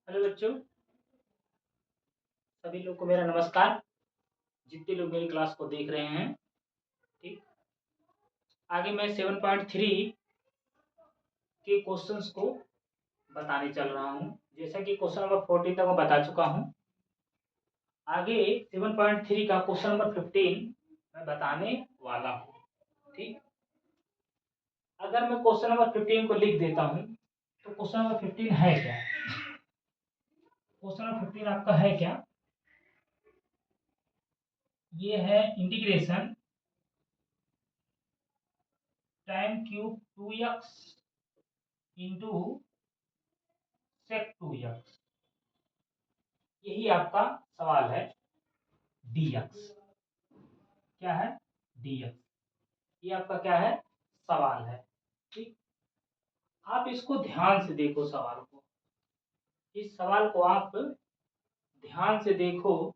Hello बच्चों, सभी लोग को मेरा नमस्कार। जितने लोग मेरी क्लास को देख रहे हैं, ठीक। आगे मैं 7.3 के क्वेश्चंस को बताने चल रहा हूँ। जैसा कि क्वेश्चन नंबर 14 तक मैं बता चुका हूँ। आगे 7.3 का क्वेश्चन नंबर 15 मैं बताने वाला हूँ, ठीक। अगर मैं क्वेश्चन नंबर 15 को लिख देता हूँ तो क्वेश्चन नंबर 15 है क्या? क्वेश्चन नंबर 15 आपका है क्या? ये है integration tan cube 2x into sec 2x। यही आपका सवाल है। dx क्या है? dx ये आपका क्या है? सवाल है, ठीक। आप इसको ध्यान से देखो, सवाल को, इस सवाल को आप ध्यान से देखो।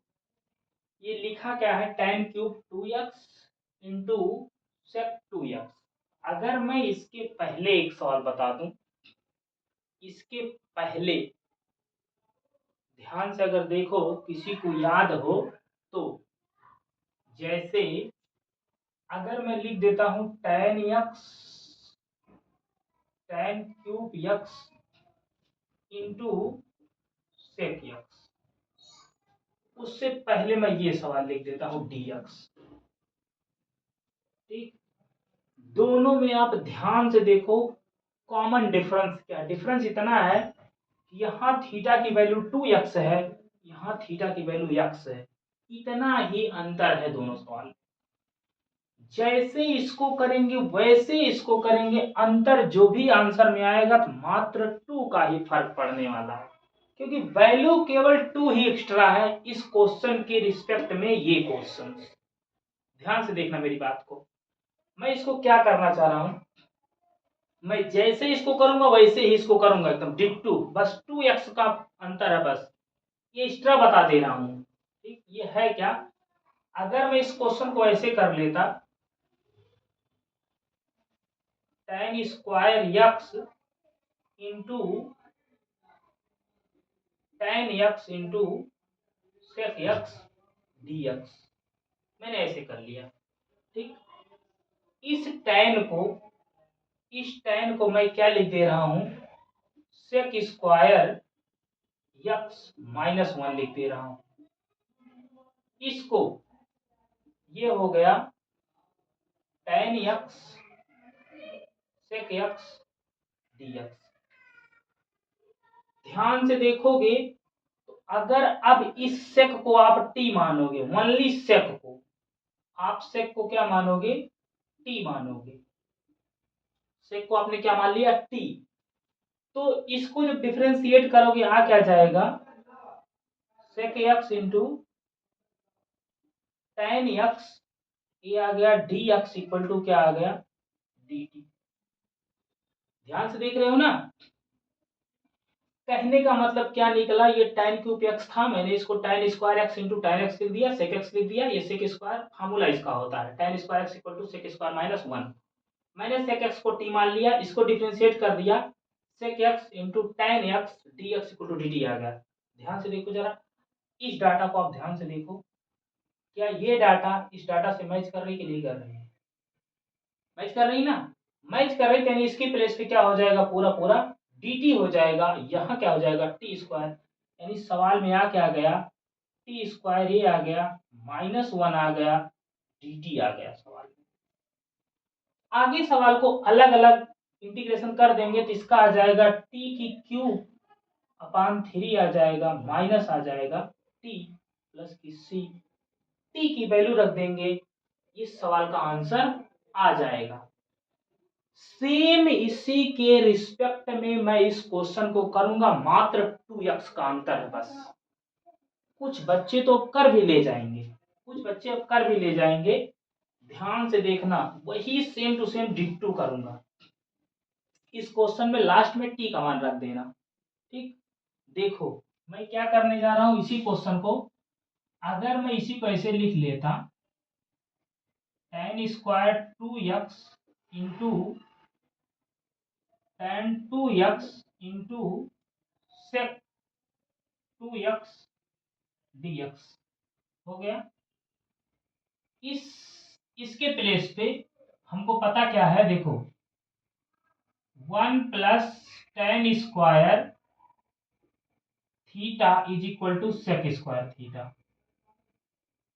ये लिखा क्या है? tan cube 2x into sec 2x। अगर मैं इसके पहले एक सवाल बता दूं, इसके पहले ध्यान से अगर देखो, किसी को याद हो तो, जैसे अगर मैं लिख देता हूं tan cube x into sec x, उससे पहले मैं ये सवाल लिख देता हूं dx, ठीक। दोनों में आप ध्यान से देखो, कॉमन डिफरेंस क्या? डिफरेंस इतना है कि यहाँ थीटा की वैल्यू 2x है, यहाँ थीटा की वैल्यू x है। इतना ही अंतर है दोनों सवाल। जैसे इसको करेंगे वैसे इसको करेंगे, अंतर जो भी आंसर में आएगा तो मात्र 2 का ही फर्क पड़ने वाला है, क्योंकि वैल्यू केवल 2 ही एक्स्ट्रा है इस क्वेश्चन के रिस्पेक्ट में। ये क्वेश्चन ध्यान से देखना मेरी बात को। मैं इसको क्या करना चाह रहा हूं, मैं जैसे इसको करूंगा वैसे ही इसको करूंगा, एकदम डिट्टू। बस 2x का अंतर है, बस ये एक्स्ट्रा बता दे रहा हूं, ठीक। ये है क्या? अगर मैं इस क्वेश्चन को ऐसे कर लेता, tan square x into tan x into sec x dx, मैंने ऐसे कर लिया, ठीक। इस tan को मैं क्या लिख दे रहा हूं? सेक स्क्वायर x -1 लिख दे रहा हूं। इसको, ये हो गया tan x सेक x dx। ध्यान से देखोगे तो अगर अब इस सेक को आप t मानोगे, ओनली सेक को, आप सेक को क्या मानोगे? t मानोगे। सेक को आपने क्या मान लिया? t। तो इसको जब डिफरेंशिएट करोगे आ क्या जाएगा? सेक x इंटू tan x, ये आ गया dx इक्वल टू क्या आ गया? dt। ध्यान से देख रहे हो ना? कहने का मतलब क्या निकला? ये tan क्यूब x था, मैंने इसको tan square x into tan x लिख दिया, सेक x लिख दिया। ये सेक स्क्वायर फार्मूला इसका होता है, tan square x equal to sec square -1। मैंने सेक x को t मान लिया, इसको डिफरेंशिएट कर दिया, sec x into tan x dx equal to dt आ गया। ध्यान से देखो जरा, इस डाटा को आप ध्यान से देखो। क्या ये डाटा इस डाटा से मैच कर रही कि नहीं कर रही है? मैच कर रही ना? मैच कर रही, यानी इसकी प्लेस पे क्या हो जाएगा? पूरा पूरा dt हो जाएगा। यहाँ क्या हो जाएगा? T square. यानी सवाल में आ क्या गया? टी स्क्वायर ये आ गया, -1 आ गया, dt आ गया सवाल में। आगे सवाल को अलग अलग इंटीग्रेशन कर देंगे तो इसका आ जाएगा टी की क्यूब अपान 3 आ जाएगा, माइनस आ जाएगा टी प्लस की सी। टी की वैल्यू रख देंगे, इस सवाल का आंसर आ जाएगा। सेम इसी के रिस्पेक्ट में मैं इस क्वेश्चन को करूंगा, मात्र 2x का अंतर है बस। कुछ बच्चे तो कर भी ले जाएंगे, कुछ बच्चे कर भी ले जाएंगे। ध्यान से देखना, वही सेम टू सेम डिट्टू करूंगा। इस क्वेश्चन में लास्ट में टी का मान रख देना, ठीक। देखो मैं क्या करने जा रहा हूं, इसी क्वेश्चन को अगर मैं इसी को ऐसे लिख लेता, tan square 2x into tan 2x into sec 2x dx हो गया। इसके प्लेस पे हमको पता क्या है, देखो 1 plus tan square theta is equal to sec square theta,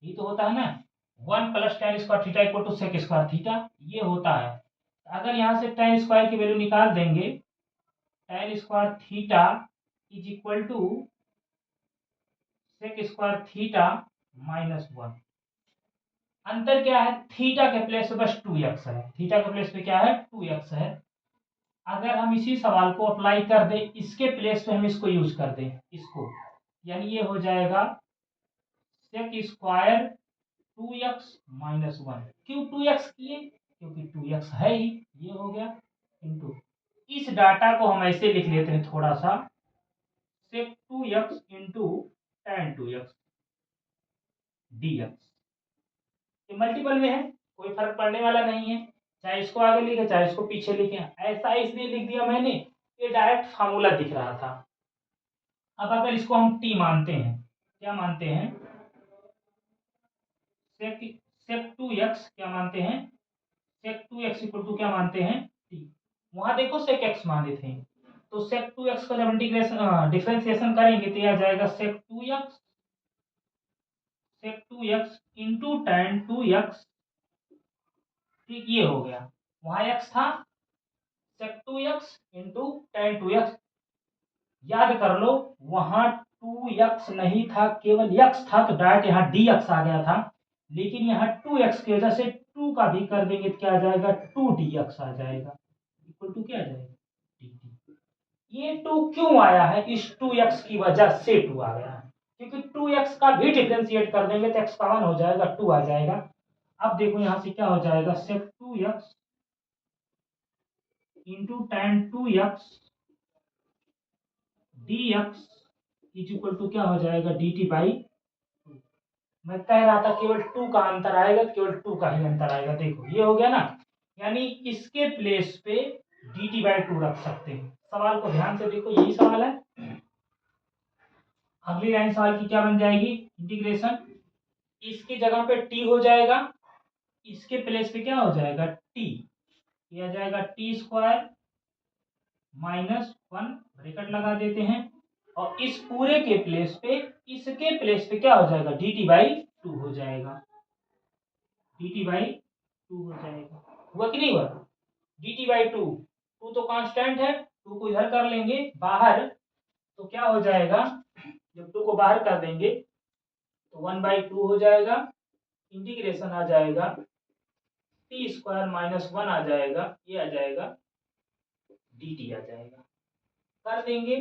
ये तो होता है ना। 1 plus tan square theta equal to sec square theta, ये होता है। अगर यहां से टेन स्क्वायर की वैल्यू निकाल देंगे, tan square theta is equal to sec square theta -1। अंतर क्या है, थीटा के प्लेस पे बस 2x है, थीटा के प्लेस पे क्या है 2x है। अगर हम इसी सवाल को अप्लाई कर दें, इसके प्लेस पे हम इसको यूज कर दें, इसको, यानी ये हो जाएगा सेक स्क्वायर 2x-1। क्यों 2x किए, क्योंकि 2x है ही, ये हो गया इंटू। इस डाटा को हम ऐसे लिख लेते हैं थोड़ा सा, सेक 2x into tan 2x dx। ये मल्टीपल में है, कोई फर्क पड़ने वाला नहीं है, चाहे इसको आगे लिखे चाहे इसको पीछे लिखे। ऐसा इसलिए लिख दिया मैंने, ये डायरेक्ट फार्मूला दिख रहा था। अब अगर इसको हम t मानते हैं, क्या मानते हैं, सेक 2x क्या मानते हैं, सेक 2x इक्वल टू क्या मानते हैं t। वहां देखो सेक x माने थे, तो सेक 2x का जब इंटीग्रेशन डिफरेंशिएशन करेंगे तो यह आ जाएगा sec 2x into tan 2x। ठीक, ये हो गया। वहां x था, सेक 2x इंटू tan 2x। याद कर लो, वहां 2x नहीं था, केवल x था, तो डायरेक्ट यहाँ dx आ गया था। लेकिन यहाँ 2x की वजह से 2 का भी कर देंगे तो क्या आ जाएगा 2dx आ जाएगा, इक्वल टू क्या आ जाएगा dt। ये 2 क्यों आया है, इस 2x की वजह से 2 आ गया है, क्योंकि 2x का भी डिफरेंशिएट कर देंगे तो x का 1 हो जाएगा, 2 आ जाएगा। अब देखो यहां से क्या हो जाएगा, sec 2x into tan 2x dx is equal to क्या हो जाएगा dt बाई। मैं कह रहा था केवल 2 का अंतर आएगा, तो केवल 2 का ही अंतर आएगा। देखो ये हो गया ना, यानी इसके प्लेस पे dt बाई 2 रख सकते हैं। सवाल को ध्यान से देखो, यही सवाल है। अगली लाइन सवाल की क्या बन जाएगी, इंटीग्रेशन, इसकी जगह पे t हो जाएगा, इसके प्लेस पे क्या हो जाएगा t, ये आ जाएगा टी स्क्वायर -1, ब्रैकेट लगा देते हैं, और इस पूरे के प्लेस पे, इसके प्लेस पे क्या हो जाएगा dt बाई 2 हो जाएगा, dt बाई 2 हो जाएगा। हुआ कि नहीं हुआ, dt बाई 2, 2 तो कांस्टेंट है, 2 को इधर कर लेंगे बाहर, तो क्या हो जाएगा, जब 2 को बाहर कर देंगे तो 1/2 हो जाएगा, इंटीग्रेशन आ जाएगा टी स्क्वायर -1 आ जाएगा, ये आ जाएगा dt आ जाएगा। कर देंगे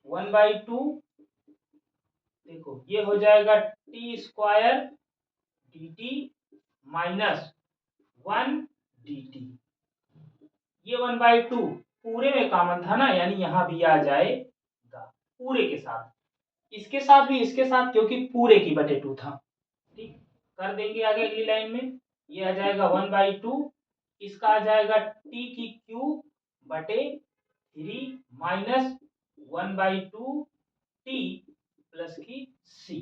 1/2, देखो ये हो जाएगा टी स्क्वायर dt -1 dt। ये 1/2 पूरे में कॉमन था ना, यानी यहां भी आ जाएगा पूरे के साथ, इसके साथ भी, इसके साथ, क्योंकि पूरे की बटे 2 था। ठीक, कर देंगे आगे अगली लाइन में, ये आ जाएगा 1/2, इसका आ जाएगा टी की क्यूब बटे 3 माइनस 1/2 टी प्लस की सी।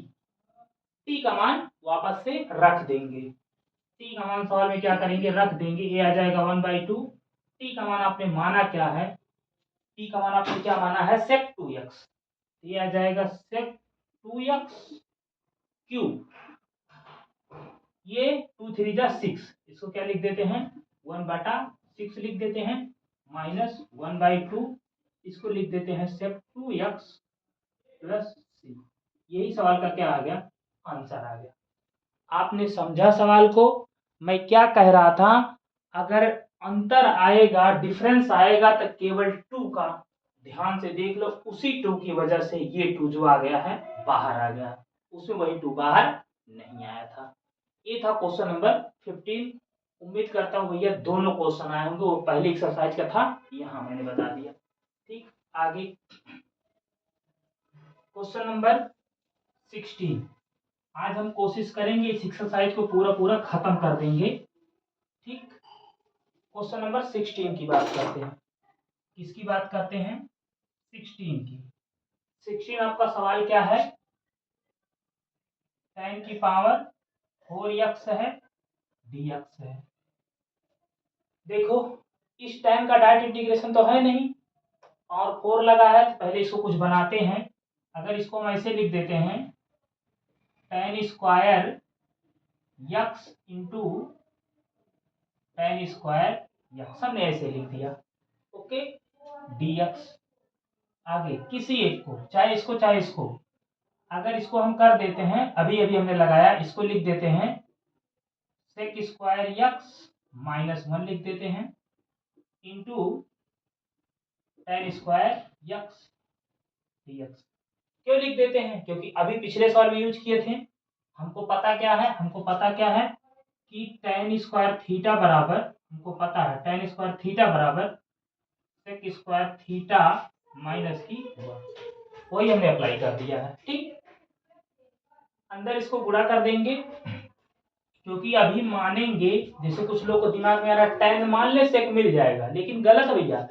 टी का मान वापस से रख देंगे, टी का मान सवाल में क्या करेंगे, रख देंगे, ये आ जाएगा 1/2। टी का मान आपने माना क्या है, टी का मान आपने क्या माना है सेक 2x, ये आ जाएगा सेक 2x क्यूब, ये 2 3 जा 6, इसको क्या लिख देते हैं 1/6 लिख देते हैं, -1/2, इसको लिख देते हैं सेक 2x प्लस सी। यही सवाल का क्या आ गया, आंसर आ गया। आपने समझा सवाल को, मैं क्या कह रहा था, अगर अंतर आएगा, डिफरेंस आएगा, तो केवल 2 का ध्यान से देख लो, उसी 2 की वजह से ये 2 जो आ गया है बाहर आ गया, उसमें वही 2 बाहर नहीं आया था। ये था क्वेश्चन नंबर 15। उम्मीद करता हूँ भैया दोनों क्वेश्चन आए होंगे, वो पहले एक्सरसाइज का था, यहाँ मैंने बता दिया। ठीक, आगे क्वेश्चन नंबर 16। आज हम कोशिश करेंगे इस एक्सरसाइज को पूरा पूरा खत्म कर देंगे। ठीक, क्वेश्चन नंबर 16 की बात करते हैं, किसकी बात करते हैं 16 की। 16 आपका सवाल क्या है, tan की पावर 4x है dx है। देखो इस tan का डायरेक्ट इंटीग्रेशन तो है नहीं और 4 लगा है, तो पहले इसको कुछ बनाते हैं। अगर इसको हम ऐसे लिख देते हैं tan square x into tan square x, हमने ऐसे लिख दिया, ओके, dx। आगे किसी एक को, चाहे इसको चाहे इसको, अगर इसको हम कर देते हैं, अभी अभी हमने लगाया, इसको लिख देते हैं सेक स्क्वायर x -1 लिख देते हैं into tan square x dx। क्यों लिख देते हैं, क्योंकि अभी पिछले सवाल में यूज किए थे। हमको पता क्या है, हमको पता क्या है कि tan स्क्वायर थीटा बराबर, हमको पता है tan स्क्वायर थीटा बराबर सेक स्क्वायर थीटा माइनस की 1, वही हमने अप्लाई कर दिया है। ठीक, अंदर इसको गुणा कर देंगे, क्योंकि अभी मानेंगे, जैसे कुछ लोग को दिमाग में आ रहा है tan मान ले सेक मिल जाएगा, लेकिन गलत है भैया,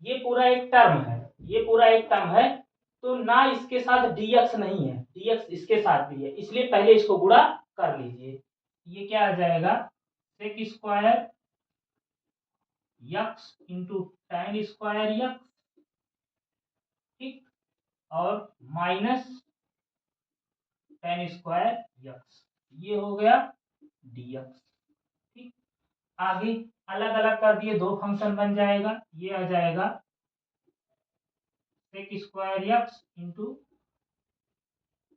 ये पूरा एक टर्म है, ये पूरा एक टर्म है, तो ना इसके साथ dx नहीं है, dx इसके साथ भी है, इसलिए पहले इसको गुणा कर लीजिए। ये क्या आ जाएगा, sec square x into tan square x, ठीक, और माइनस tan स्क्वायर x, ये हो गया dx। ठीक, आगे अलग अलग कर दिए, दो फंक्शन बन जाएगा, ये आ जाएगा sec square x into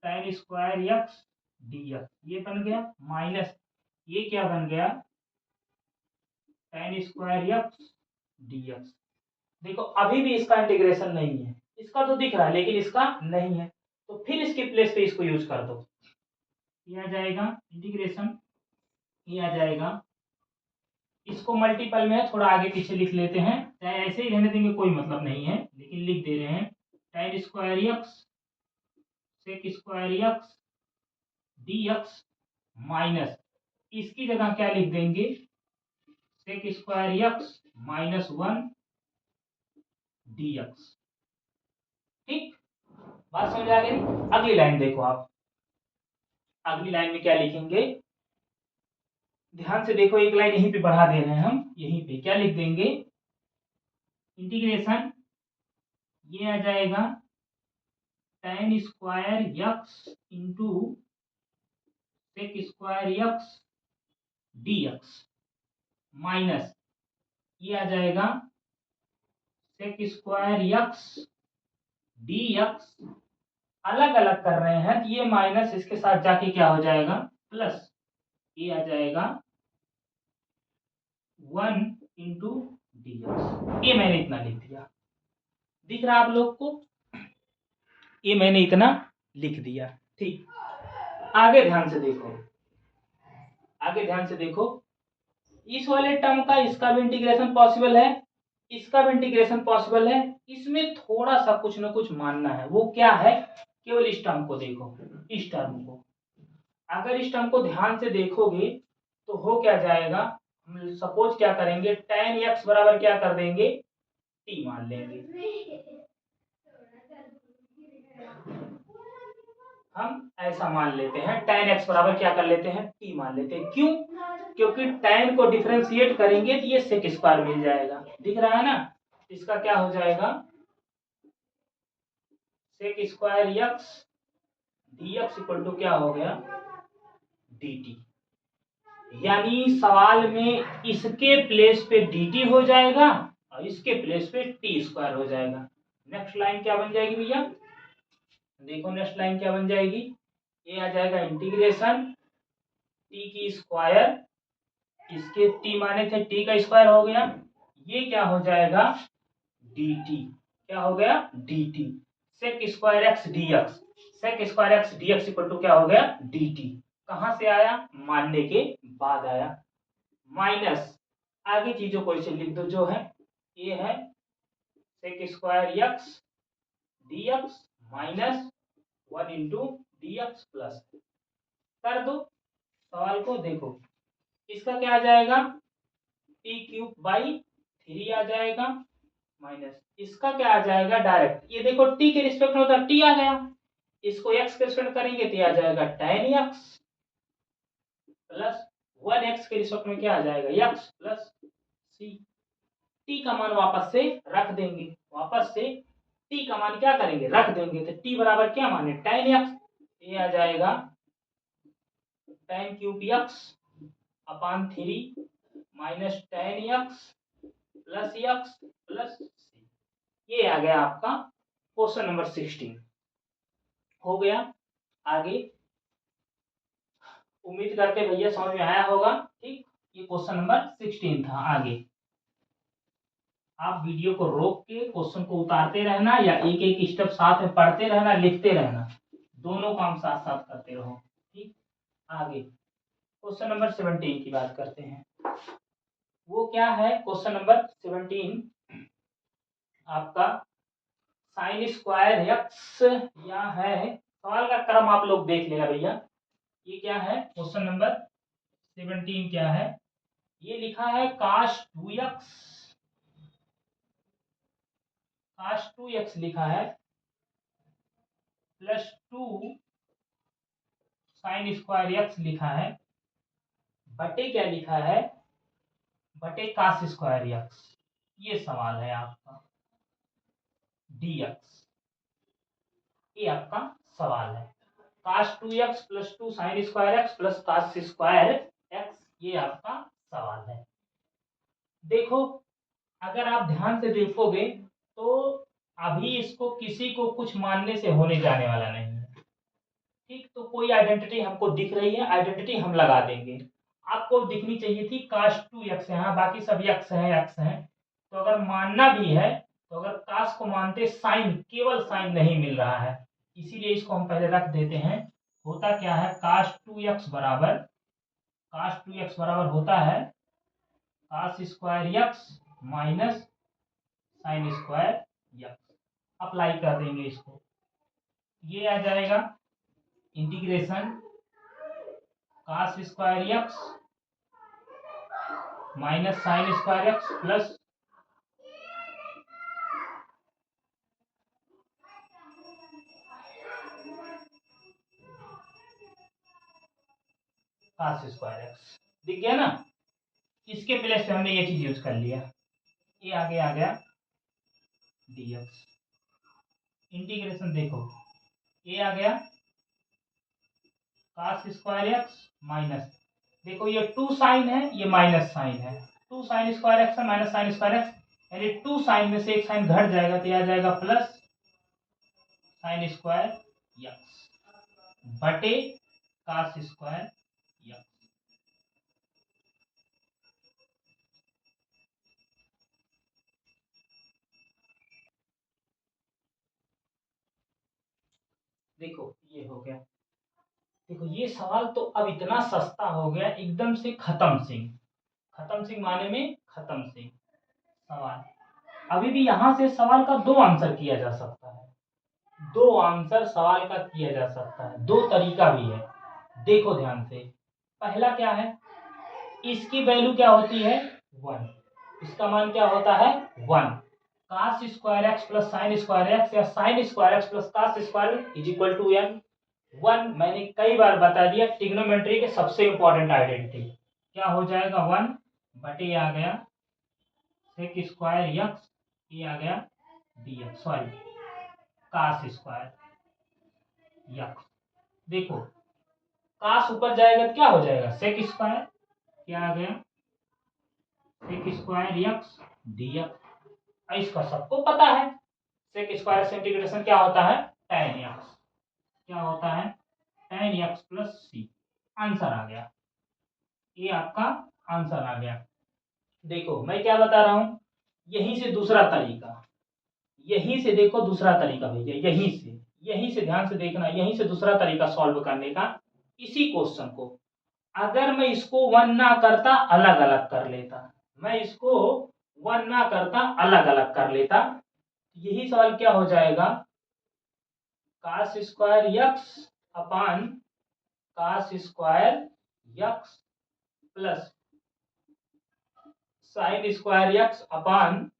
tan square x dx, ये बन गया, माइनस ये क्या बन गया tan स्क्वायर x dx। देखो अभी भी इसका इंटीग्रेशन नहीं है, इसका तो दिख रहा है लेकिन इसका नहीं है, तो फिर इसके प्लेस पे इसको यूज कर दो, ये आ जाएगा इंटीग्रेशन, ये आ जाएगा, इसको मल्टीपल में है, थोड़ा आगे पीछे लिख लेते हैं, चाहे ऐसे ही रहने देंगे कोई मतलब नहीं है, लेकिन लिख दे रहे हैं tan square x sec square x dx minus, इसकी जगह क्या लिख देंगे सेक स्क्वायर x -1 dx। ठीक, बात समझ आ गई। अगली लाइन देखो आप, अगली लाइन में क्या लिखेंगे, ध्यान से देखो, एक लाइन यहीं पे बढ़ा दे रहे हैं हम, यहीं पे क्या लिख देंगे इंटीग्रेशन, ये आ जाएगा tan square x into sec square x dx minus, ये आ जाएगा सेक स्क्वायर x dx, अलग अलग कर रहे हैं, तो ये माइनस इसके साथ जाके क्या हो जाएगा प्लस, ये आ जाएगा 1 इंटू dx। ये मैंने इतना लिख दिया, दिख रहा आप लोग को, ये मैंने इतना लिख दिया। ठीक, आगे ध्यान से देखो, आगे ध्यान से देखो, इस वाले टर्म का इसका भी इंटीग्रेशन पॉसिबल है, इसका भी इंटीग्रेशन पॉसिबल है, इसमें थोड़ा सा कुछ ना कुछ मानना है, वो क्या है, केवल इस टर्म को देखो, इस टर्म को, अगर इस टर्म को ध्यान से देखोगे तो हो क्या जाएगा, हम सपोज क्या करेंगे tan x बराबर क्या कर देंगे t मान लेंगे, हम ऐसा मान लेते हैं tan x बराबर क्या कर लेते हैं t मान लेते हैं, क्यों, क्योंकि tan को डिफरेंशिएट करेंगे तो ये सेक स्क्वायर मिल जाएगा, दिख रहा है ना, इसका क्या हो जाएगा sec square x dx equal to क्या हो गया dt, यानी सवाल में इसके प्लेस पे dt हो जाएगा और इसके प्लेस पे t स्क्वायर हो जाएगा। नेक्स्ट लाइन क्या बन जाएगी भैया, देखो नेक्स्ट लाइन क्या बन जाएगी, ये आ जाएगा इंटीग्रेशन t की स्क्वायर, इसके t माने थे t का स्क्वायर हो गया, ये क्या हो जाएगा dt, क्या हो गया dt, sec square x dx, sec square x dx equal to क्या हो गया dt, कहां से आया मानने के बाद आया, माइनस आगे चीजों को इसे लिख दो, जो है ये है sec square x dx minus 1 into dx plus, कर दो सवाल को, देखो इसका क्या आ जाएगा t³ बाई 3 आ जाएगा माइनस इसका क्या आ जाएगा डायरेक्ट, ये देखो टी के रिस्पेक्ट में होता टी आ गया, इसको एक्स के रिस्पेक्ट करेंगे तो आ जाएगा tan एक्स प्लस 1x के रिस्पेक्ट में क्या आ जाएगा x प्लस सी। टी का मान वापस से रख देंगे, वापस से टी का मान क्या करेंगे रख देंगे, तो टी बराबर क्या माने tan x, ये आ जाएगा tan क्यूब x अपान 3 minus tan x plus c. ये आ गया आपका क्वेश्चन नंबर 16 हो गया। आगे उम्मीद करते भैया समझ में आया होगा। ठीक, ये क्वेश्चन नंबर 16 था। आगे आप वीडियो को रोक के क्वेश्चन को उतारते रहना या एक एक स्टेप साथ में पढ़ते रहना, लिखते रहना, दोनों काम साथ साथ करते रहो। ठीक, आगे क्वेश्चन नंबर 17 की बात करते हैं। वो क्या है क्वेश्चन नंबर 17 आपका साइन स्क्वायर एक्स या है, सवाल का क्रम आप लोग देख लेना भैया। ये क्या है क्वेश्चन नंबर 17 क्या है, ये लिखा है cos 2x लिखा है प्लस 2 साइन स्क्वायर एक्स लिखा है बटे क्या लिखा है बटे cos स्क्वायर एक्स। ये सवाल है आपका dx, ये आपका सवाल है cos 2x plus 2 sign square x plus cos square x, ये आपका सवाल है। देखो अगर आप ध्यान से देखोगे तो अभी इसको किसी को कुछ मानने से होने जाने वाला नहीं है। ठीक, तो कोई आइडेंटिटी हमको दिख रही है, आइडेंटिटी हम लगा देंगे। आपको दिखनी चाहिए थी cos 2x है, हाँ बाकी सब x है। तो अगर मानना भी है तो अगर cos को मानते साइन, केवल साइन नहीं मिल रहा है, इसीलिए इसको हम पहले रख देते हैं। होता क्या है cos 2x बराबर होता है cos square x minus sine square x। Apply कर देंगे इसको, ये आ जाएगा integration cos square x minus sine square x plus cos square x। दिख गया ना, इसके प्लेस पे हमने ये चीज यूज कर लिया, ये आगे आ गया dx। इंटीग्रेशन देखो, ये आ गया cos स्क्वायर x माइनस, देखो ये 2 साइन है, ये माइनस साइन है, 2 साइन स्क्वायर x है माइनस साइन स्क्वायर x, यानी 2 साइन में से एक साइन घट जाएगा तो ये आ जाएगा प्लस साइन स्क्वायर x बटे cos स्क्वायर x। देखो ये हो गया। देखो ये सवाल तो अब इतना सस्ता हो गया एकदम से, खत्म सिंह, खत्म सिंह माने में खत्म सिंह सवाल। अभी भी यहां से सवाल का 2 आंसर किया जा सकता है, 2 आंसर सवाल का किया जा सकता है, 2 तरीका भी है। देखो ध्यान से, पहला क्या है, इसकी वैल्यू क्या होती है 1, इसका मान क्या होता है 1, cos square x plus sine square x या sine square x plus cos square is equal to n। 1 मैंने कई बार बता दिया, ट्रिग्नोमेट्री के सबसे इंपॉर्टेंट आइडेंटिटी क्या हो जाएगा 1 बटे आ गया सेक स्क्वायर एक्स, ये आ गया dx, sorry cos square x. देखो cos ऊपर जाएगा तो क्या हो जाएगा सेक स्क्वायर, क्या आ गया सेक स्क्वायर एक्स dx। इसका सबको पता है सेक स्क्वायर से इंटीग्रेशन क्या होता है tan x, क्या होता है tan x प्लस सी। आंसर आ गया, ये आपका आंसर आ गया। देखो मैं क्या बता रहा हूं, यहीं से दूसरा तरीका, यहीं से देखो दूसरा तरीका भैया, यहीं से ध्यान से देखना, यहीं से दूसरा तरीका सॉल्व करने का। इसी क्वेश्चन को अगर मैं इसको 1 ना करता अलग अलग कर लेता, मैं इसको 1 ना करता अलग अलग कर लेता, यही सवाल क्या हो जाएगा cos स्क्वायर x अपान cos square x plus sine square x अपान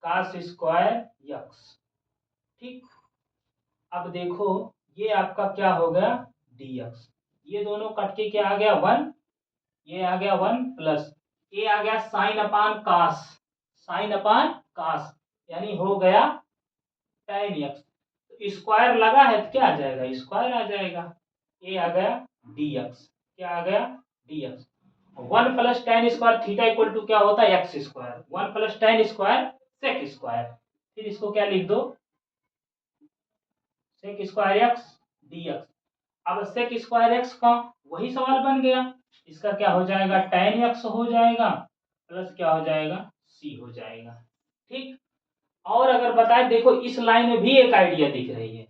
cos स्क्वायर यक्स। ठीक, अब देखो ये आपका क्या हो गया dx, ये दोनों कट के क्या आ गया 1, ये आ गया 1 प्लस ये आ गया sign upon cos, sine upon कास यानी हो गया tan x। तो स्क्वायर लगा है तो क्या आ जाएगा स्क्वायर आ जाएगा, ये आ गया dx, क्या आ गया dx। 1 plus tan square theta equal to क्या होता है x square, 1 plus tan square sec square, फिर इसको क्या लिख दो सेक स्क्वायर एक्स dx। अब सेक स्क्वायर एक्स का वही सवाल बन गया, इसका क्या हो जाएगा tan x हो जाएगा प्लस क्या हो जाएगा c हो जाएगा। ठीक, और अगर बताए देखो इस लाइन में भी एक आइडिया दिख रही है,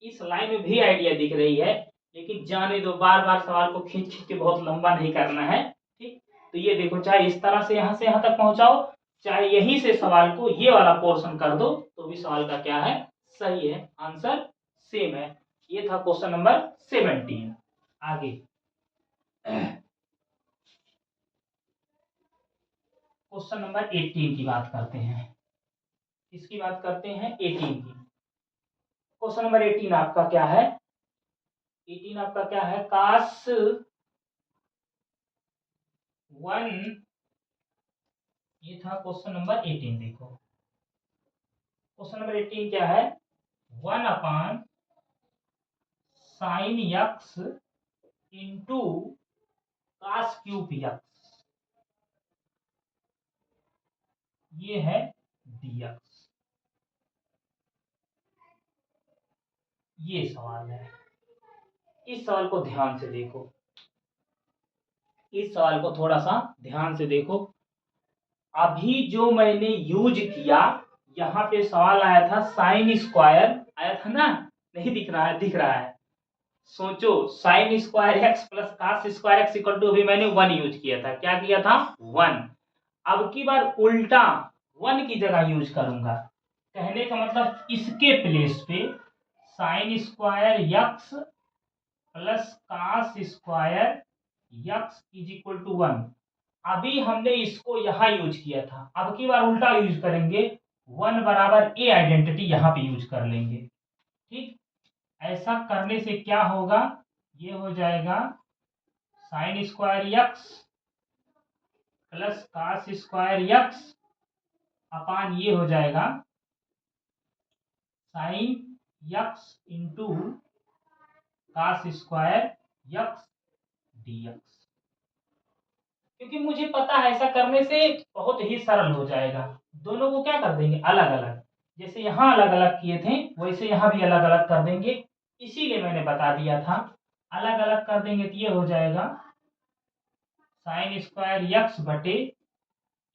इस लाइन में भी आइडिया दिख रही है, लेकिन जाने दो, बार बार सवाल को खींच खींच के बहुत लंबा नहीं करना है। ठीक, तो ये देखो चाहे इस तरह से यहाँ तक पहुंचाओ, चाहे यहीं से सवाल को ये वाला पोर्शन कर दो तो भी सवाल का क्या है सही है, आंसर सेम है। ये था क्वेश्चन नंबर 17। आगे क्वेश्चन नंबर 18 की बात करते हैं, इसकी बात करते हैं 18 की। क्वेश्चन नंबर 18 आपका क्या है, 18 आपका क्या है कास 1, ये था क्वेश्चन नंबर 18। देखो क्वेश्चन नंबर 18 क्या है 1 upon sine x into cos cube x, ये है dx, ये सवाल है। इस सवाल को ध्यान से देखो, इस सवाल को थोड़ा सा ध्यान से देखो। अभी जो मैंने यूज किया, यहाँ पे सवाल आया था साइन स्क्वायर आया था ना, नहीं दिख रहा है, दिख रहा है, सोचो sine square x plus cos square x equal to अभी मैंने 1 यूज किया था, क्या किया था 1। अब की बार उल्टा 1 की जगह यूज करूंगा, कहने का मतलब इसके प्लेस पे sine square x plus cos square x is equal to 1। अभी हमने इसको यहां यूज किया था, अब की बार उल्टा यूज करेंगे, 1 बराबर ए आइडेंटिटी यहां पे यूज कर लेंगे। ठीक, ऐसा करने से क्या होगा, ये हो जाएगा sine square x plus cos square x upon ये हो जाएगा sine x into cos square x d x. क्योंकि मुझे पता है ऐसा करने से बहुत ही सरल हो जाएगा, दोनों को क्या कर देंगे अलग अलग, जैसे यहाँ अलग अलग किए थे वैसे यहाँ भी अलग अलग कर देंगे, इसीलिए मैंने बता दिया था अलग अलग कर देंगे तो ये हो जाएगा साइन स्क्वायर यक्स बटे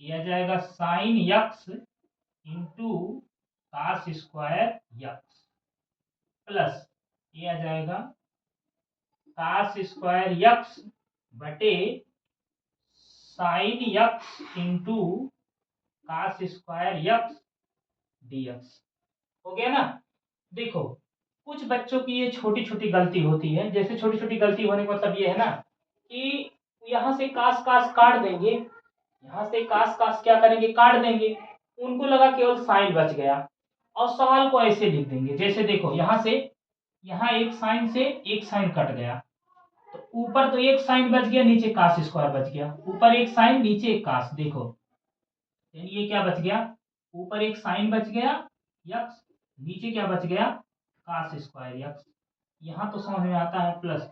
ये आ जाएगा sine x into cos square x plus ये आ जाएगा कास स्क्वायर यक्स बटे sine x into cos square x dx. हो गया ना। देखो कुछ बच्चों की ये छोटी छोटी गलती होती है, जैसे छोटी छोटी गलती होने का मतलब ये है ना कि यहाँ से कास कास काट देंगे, यहाँ से कास कास क्या करेंगे काट देंगे, उनको लगा केवल साइन बच गया और सवाल को ऐसे लिख देंगे, जैसे देखो यहाँ से यहाँ एक साइन से एक साइन कट गया, तो ऊपर तो एक साइन बच गया नीचे कास स्क्वायर बच गया, ऊपर एक साइन नीचे एक कास, देखो यानी ये क्या बच गया ऊपर एक साइन बच गया यक्स, नीचे क्या बच गया कास स्क्वायर यक्स। यहाँ तो समझ में आता है प्लस,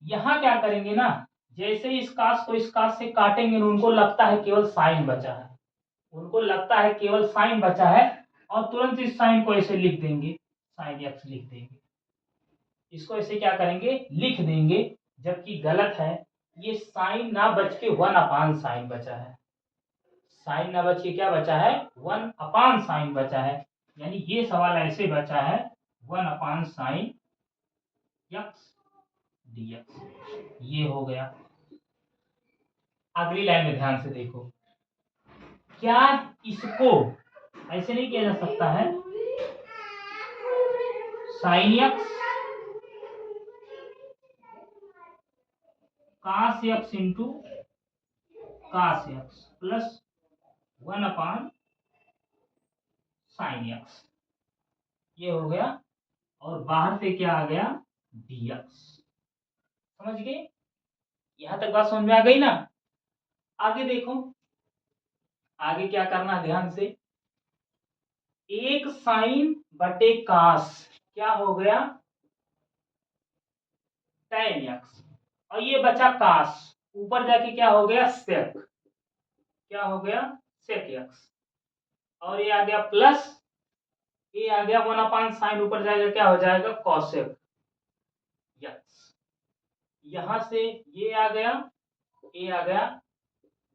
यहाँ क्या करेंगे ना जैसे इस कास को इस कास से काटेंगे उनको लगता है केवल साइन बचा है, उनको लगता है केवल साइन बचा है और तुरंत इस साइन को ऐसे लिख देंगे साइन यक्स लिख देंगे, इसको ऐसे क्या करेंगे लिख देंगे, जबकि गलत है, ये साइन ना बच के 1 अपान साइन बचा है, साइन ना बच के क्या बचा है 1 अपान साइन बचा है, यानी ये सवाल ऐसे बचा है 1 अपान साइन यक्स डीएक्स। ये हो गया। अगली लाइन में ध्यान से देखो, क्या इसको ऐसे नहीं किया जा सकता है sine x cos x into cos x plus 1 upon sine x, ये हो गया, और बाहर से क्या आ गया, dx। समझ गए, यहां तक बात समझ में आ गई ना। आगे देखो, आगे क्या करना है ध्यान से, एक साइन बटे कास क्या हो गया, tan एक्स, और ये बचा कास, ऊपर जाके क्या हो गया, सेक, क्या हो गया, सेक एक्स, और ये आ गया प्लस, ये आ गया 1/sin, ऊपर जाएगा क्या हो जाएगा, कॉसेक एक्स, यहां से ये आ गया, ये आ गया,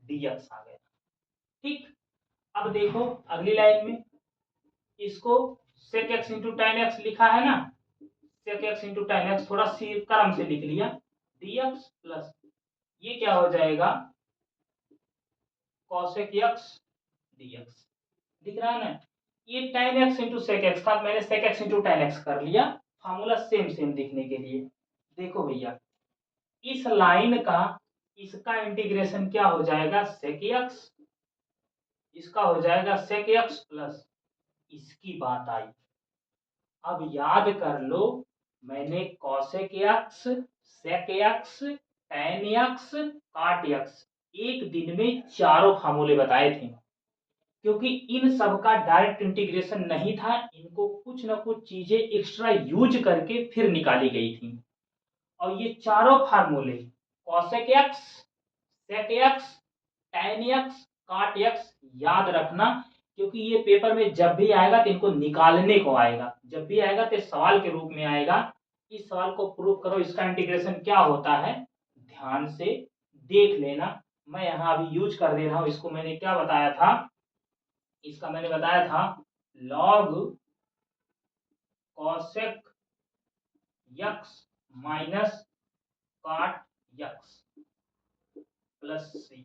dx आ गया। ठीक, अब देखो अगली लाइन में, इसको sec x into tan x लिखा है ना, sec x into tan x थोड़ा सी क्रम से लिख लिया, dx प्लस ये क्या हो जाएगा, cosec x dx, दिख रहा है ना। ये tan x into sec x था, मैंने sec x into tan x कर लिया, फार्मूला सेम सेम दिखने के लिए। देखो भैया, इस लाइन का इसका इंटीग्रेशन क्या हो जाएगा, sec x, इसका हो जाएगा sec x प्लस इसकी बात आई। अब याद कर लो, मैंने cosec x, sec x, tan x, cot x एक दिन में चारों फार्मूले बताए थे, क्योंकि इन सब का डायरेक्ट इंटीग्रेशन नहीं था, इनको कुछ ना कुछ चीजें एक्स्ट्रा यूज करके फिर निकाली गई थी। और ये चारों फार्मूले cosec x, sec x, tan x, cot x याद रखना, क्योंकि ये पेपर में जब भी आएगा तो इनको निकालने को आएगा, जब भी आएगा तो सवाल के रूप में आएगा। इस सवाल को प्रूव करो, इसका इंटीग्रेशन क्या होता है, ध्यान से देख लेना। मैं यहाँ अभी यूज कर दे रहा हूँ, इसको मैंने क्या बताया था, इसका मैंने बताया था log cosec x minus cot x plus c,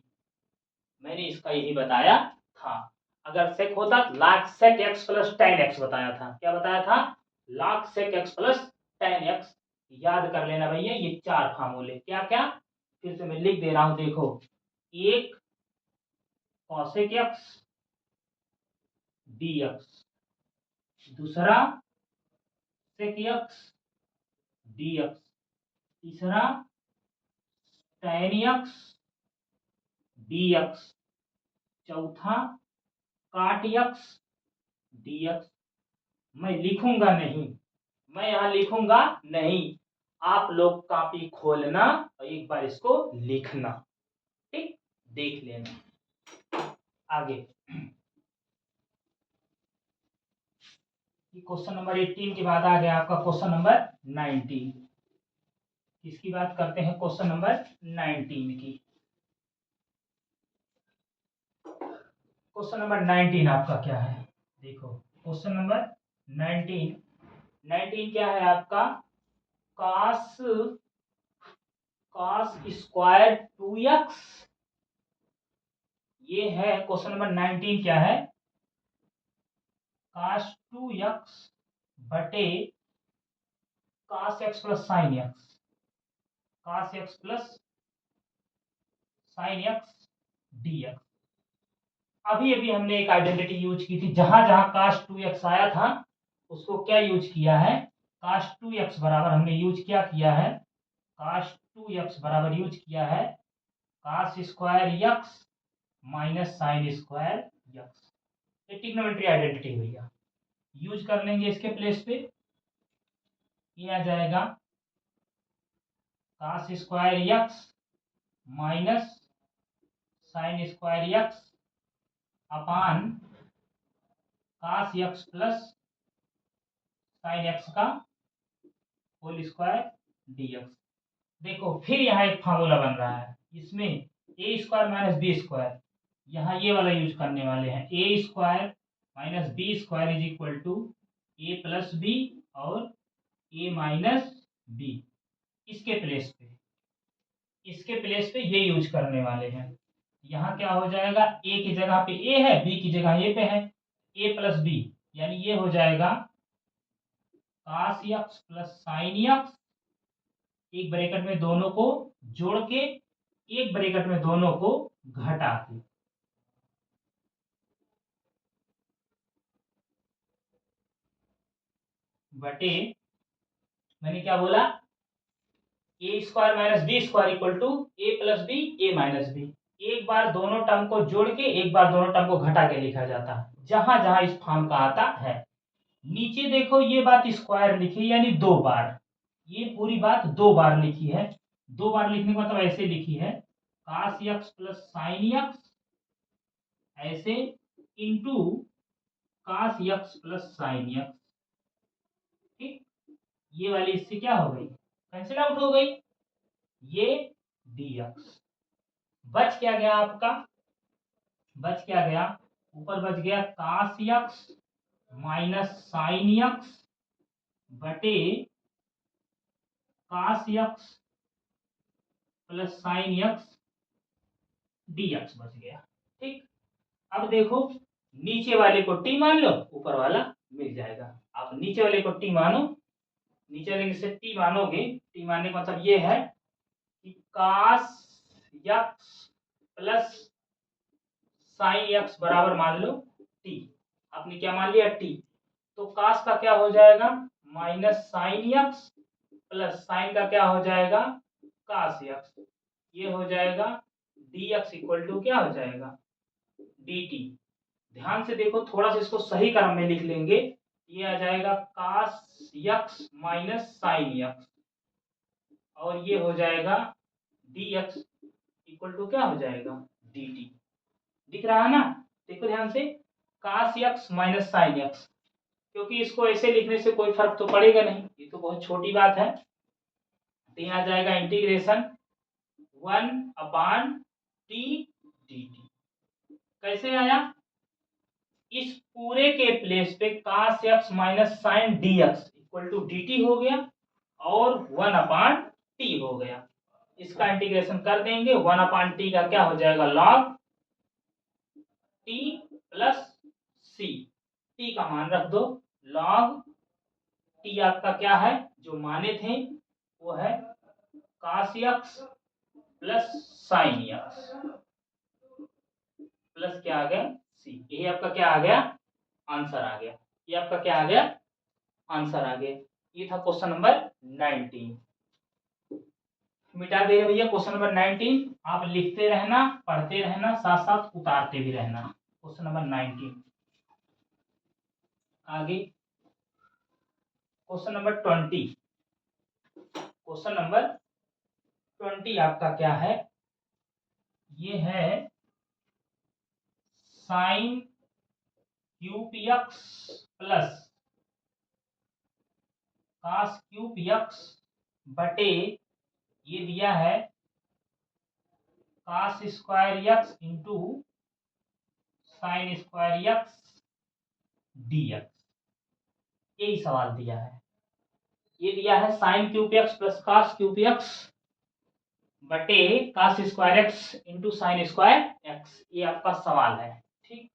मैंने इसका यही बताया था। अगर सेक होता log sec x plus tan x बताया था, क्या बताया था, log sec x plus tan x। याद कर लेना भैया ये चार फार्मूले, क्या क्या, फिर से मैं लिख दे रहा हूं, देखो, एक cosec x dx, दूसरा sec x dx, तीसरा tan x dx, चौथा cot x dx। मैं लिखूंगा नहीं, मैं यहां लिखूंगा नहीं, आप लोग कॉपी खोलना और एक बार इसको लिखना, ठीक, देख लेना। आगे क्वेश्चन नंबर 18 के बाद आ गया आपका क्वेश्चन नंबर 19। किसकी बात करते हैं, क्वेश्चन नंबर 19 की। क्वेश्चन नंबर 19 आपका क्या है, देखो क्वेश्चन नंबर 19, 19 क्या है आपका, cos स्क्वायर 2x, ये है क्वेश्चन नंबर 19 क्या है, cos 2x बटे cos x plus sine x, cos x plus sine x dx। अभी अभी हमने एक आइडेंटिटी यूज की थी, जहां जहां cos 2x आया था उसको क्या यूज किया है, cos 2x बराबर हमने यूज क्या किया है, cos 2x बराबर यूज किया है cos square x minus sine square x। ये ट्रिग्नोमेट्री आइडेंटिटी भैया, यूज कर लेंगे इसके प्लेस पे, ये आ जाएगा cos square x minus sine square x अपान cos x plus sine x का होल स्क्वायर dx। देखो फिर यहाँ एक फार्मूला बन रहा है, इसमें a square minus b square, यहाँ ये वाला यूज करने वाले हैं, a square minus b square is equal to a plus b और ए माइनस बी। इसके प्लेस पे ये यूज करने वाले हैं। यहाँ क्या हो जाएगा, ए की जगह पे ए है, बी की जगह ए पे है, ए प्लस बी, यानी ये हो जाएगा cos x plus sine x, एक ब्रैकेट में दोनों को जोड़ के, एक ब्रैकेट में दोनों को घटा के, बटे मैंने क्या बोला, a square minus b square equal to a plus b a minus b. एक बार दोनों टर्म को जोड़ के एक बार दोनों टर्म को घटा के लिखा जाता है जहां जहां इस फॉर्म का आता है। नीचे देखो ये बात स्क्वायर लिखी यानी दो बार, ये पूरी बात दो बार लिखी है। दो बार लिखने का मतलब ऐसे लिखी है cos x plus sine x ऐसे into cos x plus sine x। ठीक, ये वाली इससे क्या हो गई, कैंसिल आउट हो गई, ये dx। बच क्या गया आपका, बच क्या गया, ऊपर बच गया cos x minus sine x बटे cos x plus sine x dx बच गया। ठीक, अब देखो नीचे वाले को t मान लो, ऊपर वाला मिल जाएगा। आप नीचे वाले को t मानो, नीचे वाले से t मानोगे, t मानने का मतलब ये है कि cos x plus sine x बराबर मान लो t। आपने क्या मान लिया, t। तो cos का क्या हो जाएगा minus sine x plus sine का क्या हो जाएगा cos x। ये हो जाएगा dx इक्वल टू क्या हो जाएगा dt। ध्यान से देखो, थोड़ा सा इसको सही क्रम में लिख लेंगे, ये आ जाएगा cos x minus sine x और ये हो जाएगा dx इक्वल टू क्या हो जाएगा dt। दिख रहा है ना, देखो ध्यान से, cos x minus sine x, क्योंकि इसको ऐसे लिखने से कोई फर्क तो पड़ेगा नहीं, ये तो बहुत छोटी बात है। तो यहाँ आ जाएगा इंटीग्रेशन 1/t dt। कैसे आया, इस पूरे के प्लेस पे cos x minus sine dx equal to dt हो गया और 1/t हो गया। इसका इंटीग्रेशन कर देंगे, 1/t का क्या हो जाएगा log t plus c। t का मान रख दो, log t आपका क्या है, जो माने थे वो है cos x plus sine x plus क्या आ गया c। ये आपका क्या आ गया, आंसर आ गया। ये आपका क्या आ गया, आंसर आ गया। ये था क्वेश्चन नंबर 19। मिटा दे रहे भैया क्वेश्चन नंबर 19। आप लिखते रहना, पढ़ते रहना, साथ साथ उतारते भी रहना। क्वेश्चन नंबर 19 आगे, क्वेश्चन नंबर 20। क्वेश्चन नंबर 20 आपका क्या है, ये है sine cube x plus cos cube x बटे ये दिया है cos square x into sine square x dx। यही सवाल दिया है, ये दिया है sine cube x plus cos cube x बटे cos square x into sine square x. ये आपका सवाल है। ठीक,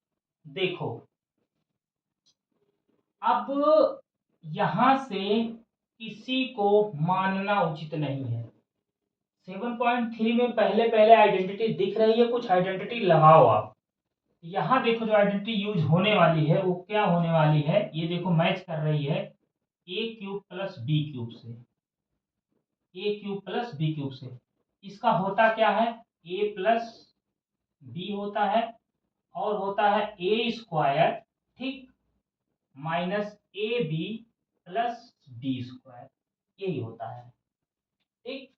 देखो अब यहां से किसी को मानना उचित नहीं है। 7.3 में पहले पहले आइडेंटिटी दिख रही है, कुछ आइडेंटिटी लगाओ आप। यहाँ देखो जो आइडेंटिटी यूज होने वाली है वो क्या होने वाली है, ये देखो मैच कर रही है a cube plus b cube से, ए क्यूब प्लस बी क्यूब से। इसका होता क्या है, ए प्लस बी होता है और होता है ए स्क्वायर, ठीक, minus a b plus b square, यही होता है। ठीक,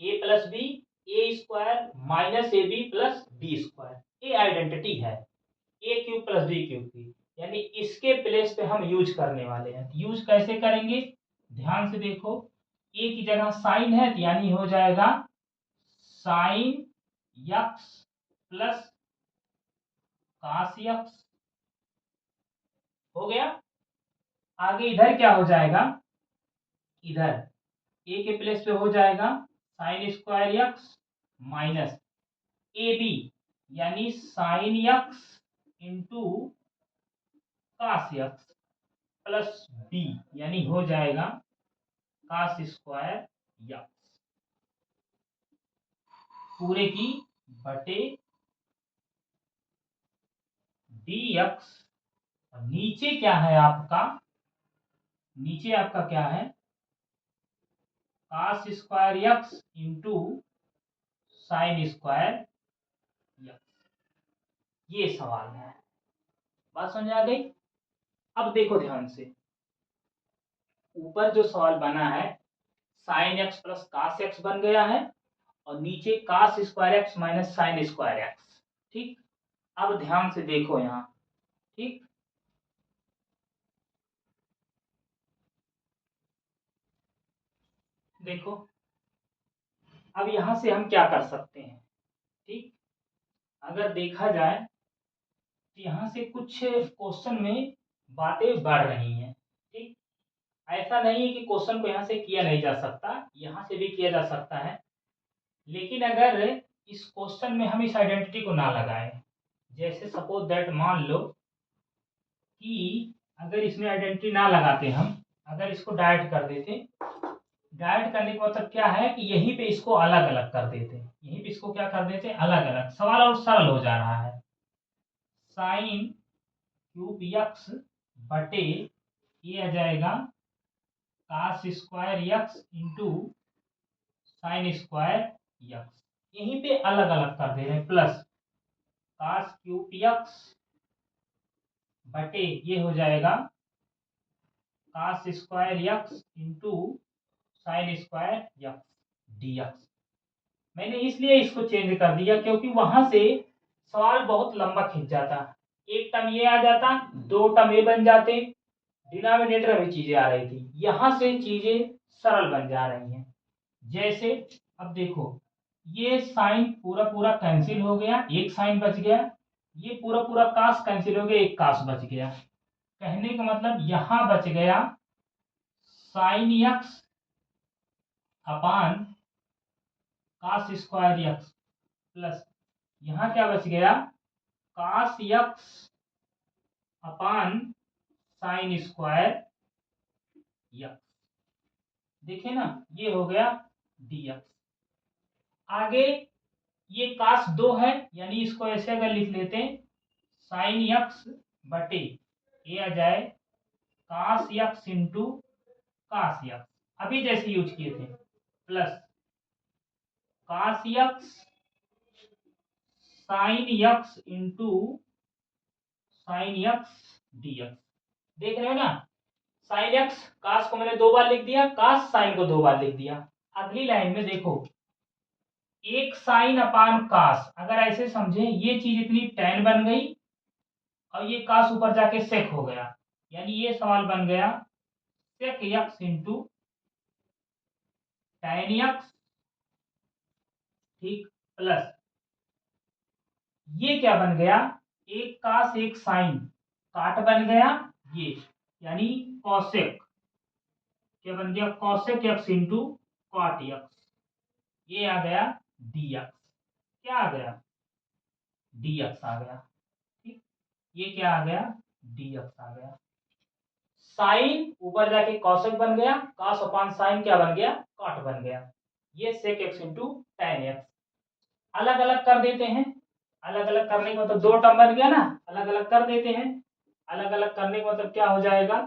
a plus b, a square minus a b plus b square, ये आइडेंटिटी है a cube plus b cube की। यानी इसके प्लेस पे हम यूज करने वाले हैं। यूज कैसे करेंगे, ध्यान से देखो, ए की जगह साइन है तो यानी हो जाएगा sine x plus cos x, हो गया। आगे इधर क्या हो जाएगा, इधर ए के प्लेस पे हो जाएगा sine square x minus a b यानी sine x into cos x plus b यानी हो जाएगा कास स्क्वायर यक्स पूरे की बटे डी एक्स। नीचे क्या है आपका नीचे आपका क्या है, cos square x into sine square x. ये सवाल है, बात समझ आ गई। अब देखो ध्यान से, ऊपर जो सवाल बना है sine x plus cos x बन गया है, और नीचे cos square x minus sine square x. ठीक, अब ध्यान से देखो यहाँ। ठीक, देखो अब यहां से हम क्या कर सकते हैं। ठीक, अगर देखा जाए तो यहां से कुछ क्वेश्चन में बातें बढ़ रही हैं। ठीक, ऐसा नहीं है कि क्वेश्चन को यहाँ से किया नहीं जा सकता, यहाँ से भी किया जा सकता है, लेकिन अगर इस क्वेश्चन में हम इस आइडेंटिटी को ना लगाएं, जैसे सपोज दैट मान लो कि अगर इसमें आइडेंटिटी ना लगाते हम, अगर इसको डायरेक्ट कर देते, डायरेक्ट करने का मतलब क्या है कि यहीं पे इसको अलग अलग कर देते, यहीं पे इसको क्या कर देते अलग अलग, सवाल और सरल हो जा रहा है। साइन क्यूब यक्स बटे ये आ जाएगा cos square x into sine square x, यहीं पे अलग अलग कर दे रहे हैं, प्लस कास क्यूब यक्स बटे ये हो जाएगा cos square x into sine square x dx. मैंने इसलिए इसको चेंज कर दिया क्योंकि वहां से सवाल बहुत लंबा खिंच जाता, एक टर्म ये आ जाता, दो टर्म ये बन जाते, डिनोमिनेटर में चीजें आ रही थी, यहां से चीजें सरल बन जा रही हैं। जैसे अब देखो, ये साइन पूरा पूरा कैंसिल हो गया, एक साइन बच गया, ये पूरा पूरा कास कैंसिल हो गया, एक कास बच गया। कहने का मतलब यहां बच गया sine x upon cos square x, प्लस यहां क्या बच गया cos x upon sine square x. देखे ना, ये हो गया डीएक्स। आगे ये कास दो है, यानी इसको ऐसे अगर लिख लेते हैं साइन यक्स बटे ये आ जाए cos x into cos x, अभी जैसे यूज किए थे, plus cos x sine x into sine x dx. देख रहे हो ना, साइन एक्स कास को मैंने दो बार लिख दिया, कास साइन को दो बार लिख दिया। अगली लाइन में देखो एक साइन अपान कास, अगर ऐसे समझे ये चीज इतनी टैन बन गई और ये कास ऊपर जाके सेक हो गया, यानी ये सवाल बन गया सेक यक्स इंटू टैन यक्स। ठीक, प्लस ये क्या बन गया, एक कास एक साइन काट बन गया, ये यानी कॉसेक, क्या बन गया cosec x into cot x, ये आ गया डीएक्स। क्या आ गया डीएक्स आ गया। ठीक, ये क्या आ गया डीएक्स आ गया। साइन ऊपर जाके कॉसेक बन गया, कॉस अपान साइन क्या बन गया कॉट बन गया, ये sec x into tan x. अलग अलग कर देते हैं, अलग अलग करने का मतलब दो टर्म बन गया ना, अलग अलग कर देते हैं। अलग अलग करने का मतलब क्या हो जाएगा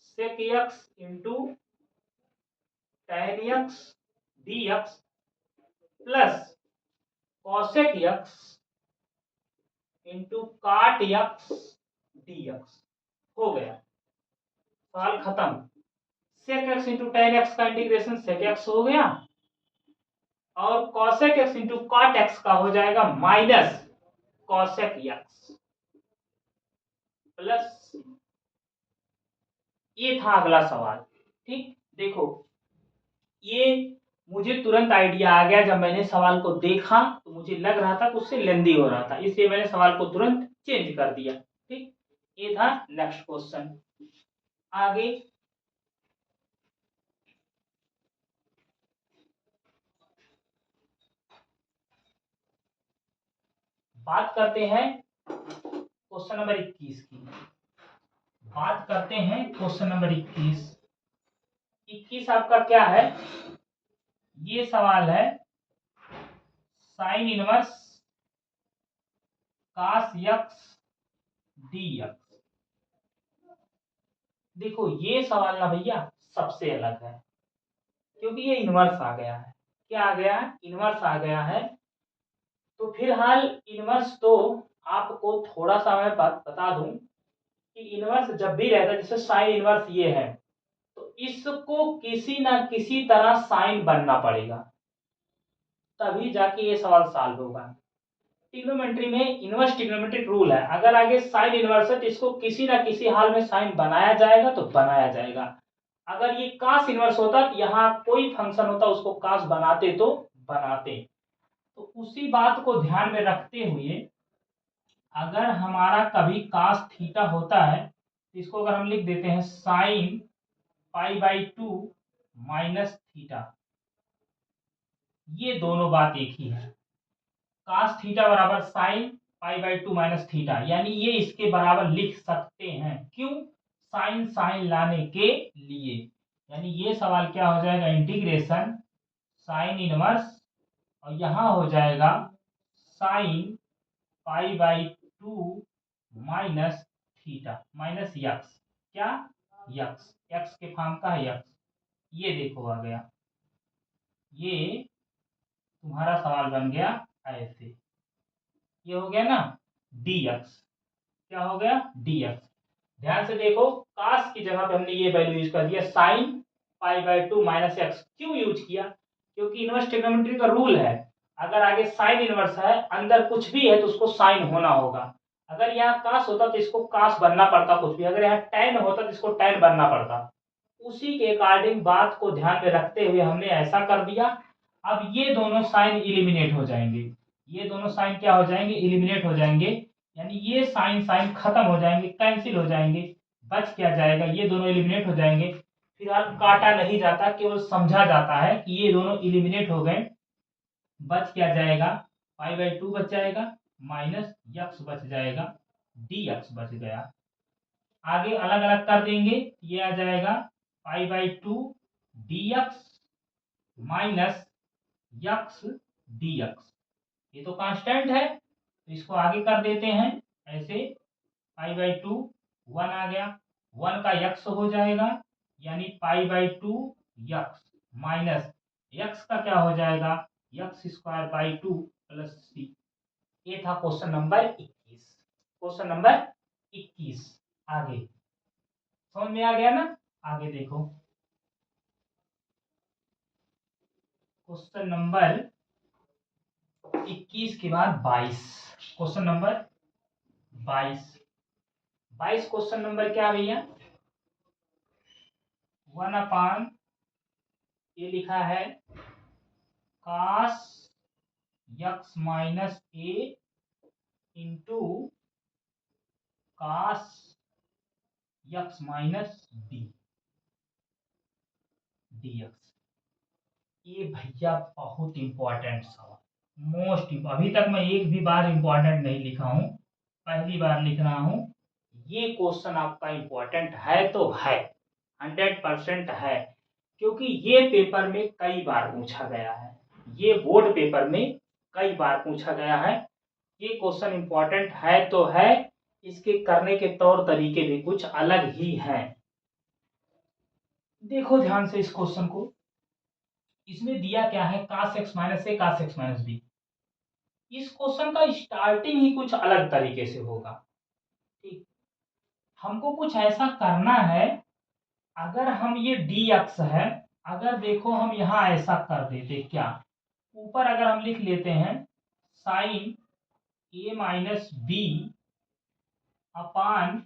sec x into tan x dx plus cosec x into cot x dx. हो गया, सवाल खत्म। Sec x into tan x का इंटीग्रेशन सेक एक्स हो गया, और cosec x into cot x का हो जाएगा माइनस कॉसेक एक्स प्लस, ये था अगला सवाल। ठीक, देखो ये मुझे तुरंत आइडिया आ गया, जब मैंने सवाल को देखा तो मुझे लग रहा था कि उससे लेंदी हो रहा था, इसलिए मैंने सवाल को तुरंत चेंज कर दिया। ठीक, ये था नेक्स्ट क्वेश्चन। आगे बात करते हैं क्वेश्चन नंबर 21 की। बात करते हैं क्वेश्चन नंबर 21। 21 आपका क्या है, ये सवाल है साइन इनवर्स कास यक्स डी एक्स। देखो ये सवाल ना भैया सबसे अलग है, क्योंकि ये इनवर्स आ गया है। क्या आ गया है? इनवर्स आ गया है। तो फिलहाल इनवर्स तो आपको थोड़ा सा मैं बात बता दूं कि इनवर्स जब भी रहता है, जैसे साइन इनवर्स ये है, तो इसको किसी ना किसी तरह साइन बनना पड़ेगा, तभी जाके ये सवाल सॉल्व होगा। ट्रिग्नोमेट्री में इनवर्स ट्रिग्नोमेट्रिक रूल है, अगर आगे साइन इनवर्स है तो इसको किसी ना किसी हाल में साइन बनाया जाएगा तो बनाया जाएगा। अगर ये कास इनवर्स होता तो यहाँ कोई फंक्शन होता उसको कास बनाते तो बनाते। तो उसी बात को ध्यान में रखते हुए अगर हमारा कभी कास थीटा होता है तो इसको अगर हम लिख देते हैं साइन π/2 माइनस थीटा, ये दोनों बात एक ही है। कास थीटा बराबर साइन π/2 माइनस थीटा, यानी ये इसके बराबर लिख सकते हैं। क्यों? साइन साइन लाने के लिए। यानी ये सवाल क्या हो जाएगा? इंटीग्रेशन साइन इनवर्स और यहां हो जाएगा sine π/2 minus theta minus x. क्या? यक्स। यक्स के फॉर्म का है यक्स। ये देखो आ गया, ये तुम्हारा सवाल बन गया ऐसे। ये हो गया ना dx। क्या हो गया? dx। ध्यान से देखो, कास की जगह पे हमने ये वैल्यू यूज कर दिया साइन π/2 माइनस एक्स। क्यों यूज किया? क्योंकि इनवर्स ट्रिग्नोमेट्री का रूल है, अगर आगे साइन इनवर्स है, अंदर कुछ भी है तो उसको साइन होना होगा। अगर यहाँ कास होता तो इसको कास बनना पड़ता कुछ भी, अगर यहाँ टैन होता तो इसको टैन बनना पड़ता। उसी के अकॉर्डिंग बात को ध्यान में रखते हुए हमने ऐसा कर दिया। अब ये दोनों साइन इलिमिनेट हो जाएंगे, ये दोनों साइन क्या हो जाएंगे? इलिमिनेट हो जाएंगे, यानी ये साइन साइन खत्म हो जाएंगे, कैंसिल हो जाएंगे। बच क्या जाएगा? ये दोनों इलिमिनेट हो जाएंगे। फिलहाल काटा नहीं जाता, केवल समझा जाता है कि ये दोनों इलिमिनेट हो गए। बच क्या जाएगा? π/2 बच जाएगा माइनस यक्स बच जाएगा, dx बच गया। आगे अलग अलग कर देंगे, ये आ जाएगा π/2 dx माइनस यक्स dx। ये तो कांस्टेंट है, तो इसको आगे कर देते हैं ऐसे। π/2 1 आ गया, 1 का यक्स हो जाएगा, यानी π/2 यक्स माइनस यक्स का क्या हो जाएगा? x²/2 plus c। ये था क्वेश्चन नंबर 21। क्वेश्चन नंबर 21 आगे समझ में आ गया ना? आगे देखो क्वेश्चन नंबर 21 के बाद 22। Question number 22। 22 क्वेश्चन नंबर क्या भैया? 1 ये लिखा है cos x minus a into cos x minus b dx। ये भैया बहुत इंपॉर्टेंट सवाल, मोस्ट। अभी तक मैं एक भी बार इंपॉर्टेंट नहीं लिखा हूं, पहली बार लिख रहा हूं। ये क्वेश्चन आपका इंपॉर्टेंट है तो है, 100% है, क्योंकि ये पेपर में कई बार पूछा गया है, ये बोर्ड पेपर में कई बार पूछा गया है। ये क्वेश्चन इंपॉर्टेंट है तो है, इसके करने के तौर तरीके भी कुछ अलग ही हैं। देखो ध्यान से इस क्वेश्चन को, इसमें दिया क्या है? cos x माइनस ए cos x माइनस बी। इस क्वेश्चन का स्टार्टिंग ही कुछ अलग तरीके से होगा। ठीक, हमको कुछ ऐसा करना है, अगर हम ये dx है, अगर देखो हम यहां ऐसा कर देते, क्या ऊपर अगर हम लिख लेते हैं साइन a माइनस बी अपान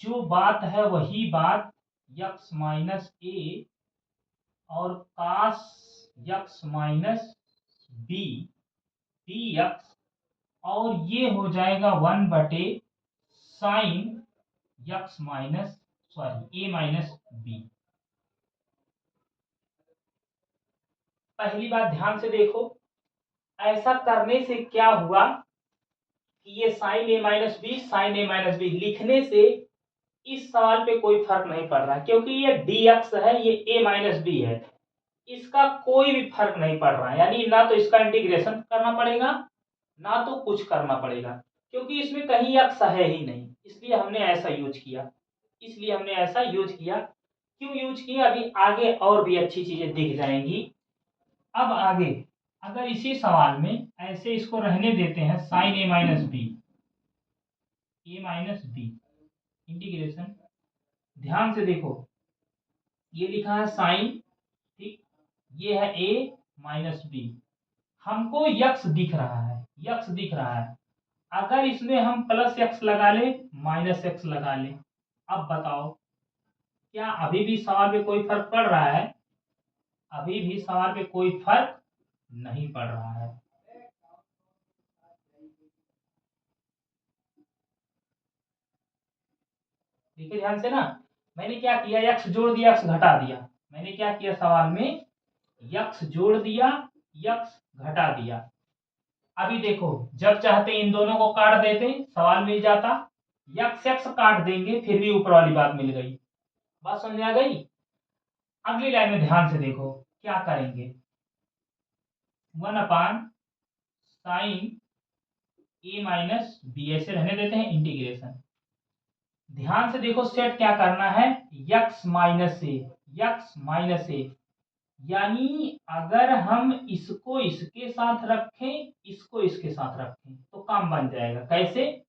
जो बात है वही बात यक्स माइनस ए और कास यक्स माइनस बी dx, और ये हो जाएगा 1/साइन यक्स माइनस ए माइनस बी। पहली बात ध्यान से देखो, ऐसा करने से क्या हुआ कि ये sign a minus B sign a minus B लिखने से इस सवाल पे कोई फर्क नहीं पड़ रहा है, क्योंकि ये dx है, ये a माइनस बी है, इसका कोई भी फर्क नहीं पड़ रहा है। यानी ना तो इसका इंटीग्रेशन करना पड़ेगा ना तो कुछ करना पड़ेगा, क्योंकि इसमें कहीं x है ही नहीं, इसलिए हमने ऐसा यूज किया। इसलिए हमने ऐसा यूज किया। क्यों यूज किया, अभी आगे और भी अच्छी चीजें दिख जाएंगी। अब आगे अगर इसी सवाल में ऐसे इसको रहने देते हैं sine a minus B, integration, ध्यान से देखो, ये लिखा है साइन, ठीक, ये है ए माइनस बी, हमको यक्स दिख रहा है, यक्स दिख रहा है। अगर इसमें हम प्लस एक्स लगा ले, माइनस एक्स लगा ले, अब बताओ क्या अभी भी सवाल में कोई फर्क पड़ रहा है? अभी भी सवाल में कोई फर्क नहीं पड़ रहा है। देखिए ध्यान से ना, मैंने क्या किया, यक्स जोड़ दिया, यक्स घटा दिया। मैंने क्या किया सवाल में, यक्स जोड़ दिया, यक्स घटा दिया। अभी देखो, जब चाहते इन दोनों को काट देते सवाल मिल जाता, यक्स एक्स काट देंगे फिर भी ऊपर वाली बात मिल गई। बात समझ आ गई? अगली लाइन में ध्यान से देखो क्या करेंगे, 1/sin ए माइनस बी ऐसे रहने देते हैं, इंटीग्रेशन। ध्यान से देखो सेट क्या करना है, यक्स माइनस ए, यक्स माइनस ए, यानी अगर हम इसको इसके साथ रखें, इसको इसके साथ रखें तो काम बन जाएगा। कैसे?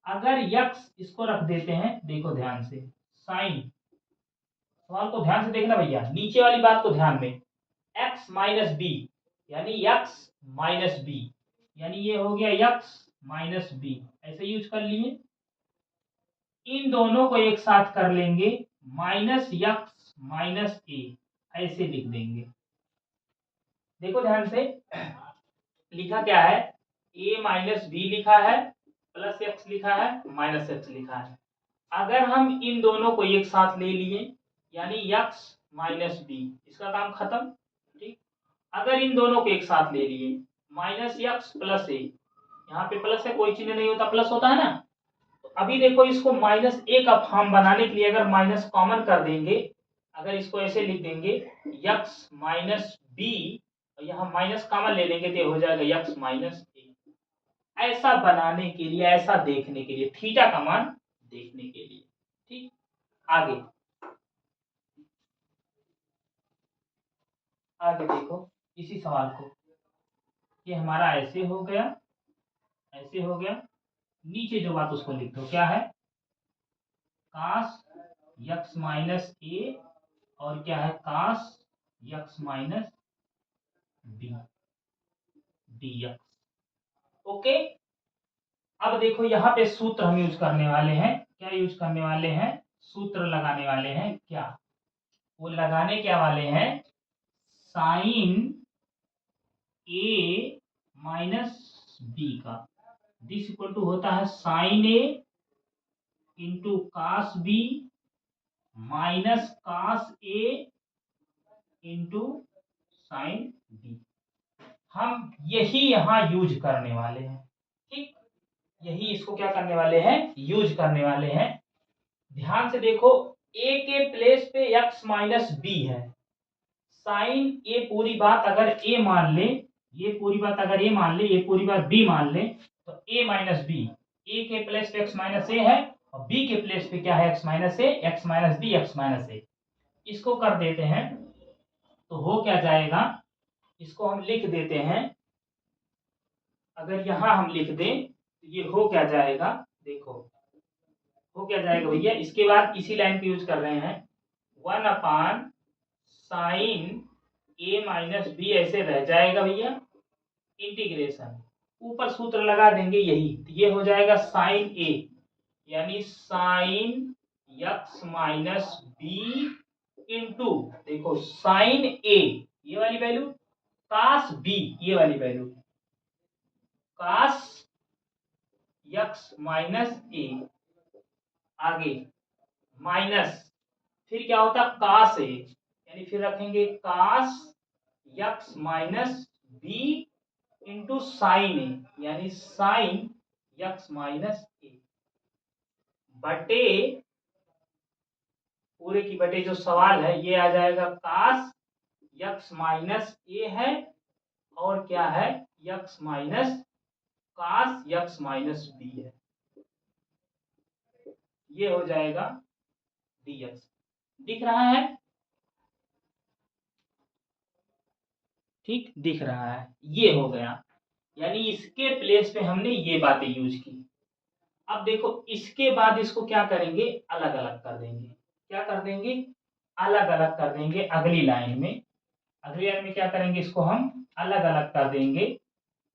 अगर यक्स इसको रख देते हैं, देखो ध्यान से, साइन, सवाल को ध्यान से देखना भैया, नीचे वाली बात को ध्यान में, एक्स माइनस बी यानी यक्स माइनस बी, यानी ये हो गया यक्स माइनस बी, ऐसे यूज कर लिए। इन दोनों को एक साथ कर लेंगे, माइनस यक्स माइनस ए, ऐसे लिख देंगे। देखो ध्यान से, लिखा क्या है, ए माइनस बी लिखा है, प्लस एक्स लिखा है, माइनस एक्स लिखा है। अगर हम इन दोनों को एक साथ ले लिए यानी यक्स माइनस बी, इसका काम खत्म, ठीक। अगर इन दोनों को एक साथ ले लिए, माइनस यक्स प्लस ए, यहाँ पे प्लस है, कोई चिन्ह नहीं होता, प्लस होता है ना। तो अभी देखो, इसको माइनस ए का फॉर्म बनाने के लिए अगर माइनस कॉमन कर देंगे, अगर इसको ऐसे लिख देंगे यक्स माइनस बी, यहाँ माइनस कॉमन ले लेंगे तो हो जाएगा यक्स माइनस ए। ऐसा बनाने के लिए, ऐसा देखने के लिए, थीटा का मान देखने के लिए, ठीक। आगे आगे देखो इसी सवाल को, ये हमारा ऐसे हो गया, ऐसे हो गया, नीचे जो बात उसको लिख दो, क्या है, कास यक्स माइनस ए, और क्या है, cos x minus b d x. Okay, अब देखो यहाँ पे सूत्र हम यूज करने वाले हैं, क्या यूज करने वाले हैं, सूत्र लगाने वाले हैं। क्या वो लगाने क्या वाले हैं, साइन ए माइनस बी का, दिस इक्वल टू होता है sine a into cos b minus cos a into sine b. हम यही यहाँ यूज करने वाले हैं, ठीक, यही इसको क्या करने वाले हैं, यूज करने वाले हैं। ध्यान से देखो, ए के प्लेस पे एक्स माइनस बी है, साइन ए पूरी बात अगर ए मान ले, ये पूरी बात अगर ए मान ले, ये पूरी बात बी मान ले, तो ए माइनस बी, ए के प्लेस पे एक्स माइनस ए है और बी के प्लेस पे क्या है, x minus a, x minus b, x minus a. इसको कर देते हैं तो हो क्या जाएगा, इसको हम लिख देते हैं, अगर यहां हम लिख दें तो ये हो क्या जाएगा, देखो हो क्या जाएगा भैया, इसके बाद इसी लाइन को यूज कर रहे हैं, 1/sin ए माइनस बी ऐसे रह जाएगा भैया, इंटीग्रेशन, ऊपर सूत्र लगा देंगे यही, तो ये हो जाएगा साइन ए यानी sine x minus b into, देखो साइन ए ये वाली वैल्यू, कास बी ये वाली value, cos x minus a, आगे माइनस, फिर क्या होता है, कास ए, यानी फिर रखेंगे cos x minus b into sine a, यानी साइन यक्स माइनस ए, बटे पूरे की बटे जो सवाल है ये आ जाएगा, कास यक्स माइनस ए है और क्या है, x minus cos x minus b है, ये हो जाएगा dx। दिख रहा है? ठीक दिख रहा है। ये हो गया, यानी इसके प्लेस पे हमने ये बातें यूज की। अब देखो इसके बाद इसको क्या करेंगे, अलग अलग कर देंगे। क्या कर देंगे? अलग अलग कर देंगे। अगली लाइन में, अगली लाइन में क्या करेंगे, इसको हम अलग अलग कर देंगे।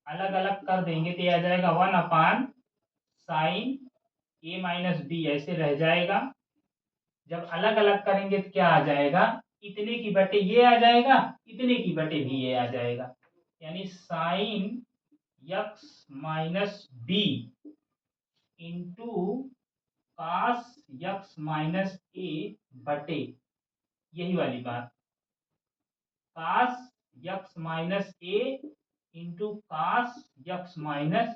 अलग अलग कर देंगे तो ये आ जाएगा 1/sin a माइनस बी, ऐसे रह जाएगा। जब अलग अलग करेंगे तो क्या आ जाएगा, इतने की बटे ये आ जाएगा, इतने की बटे भी ये आ जाएगा, यानी sine x minus b into cos x minus a बटे, यही वाली बात, cos x minus a into cos x minus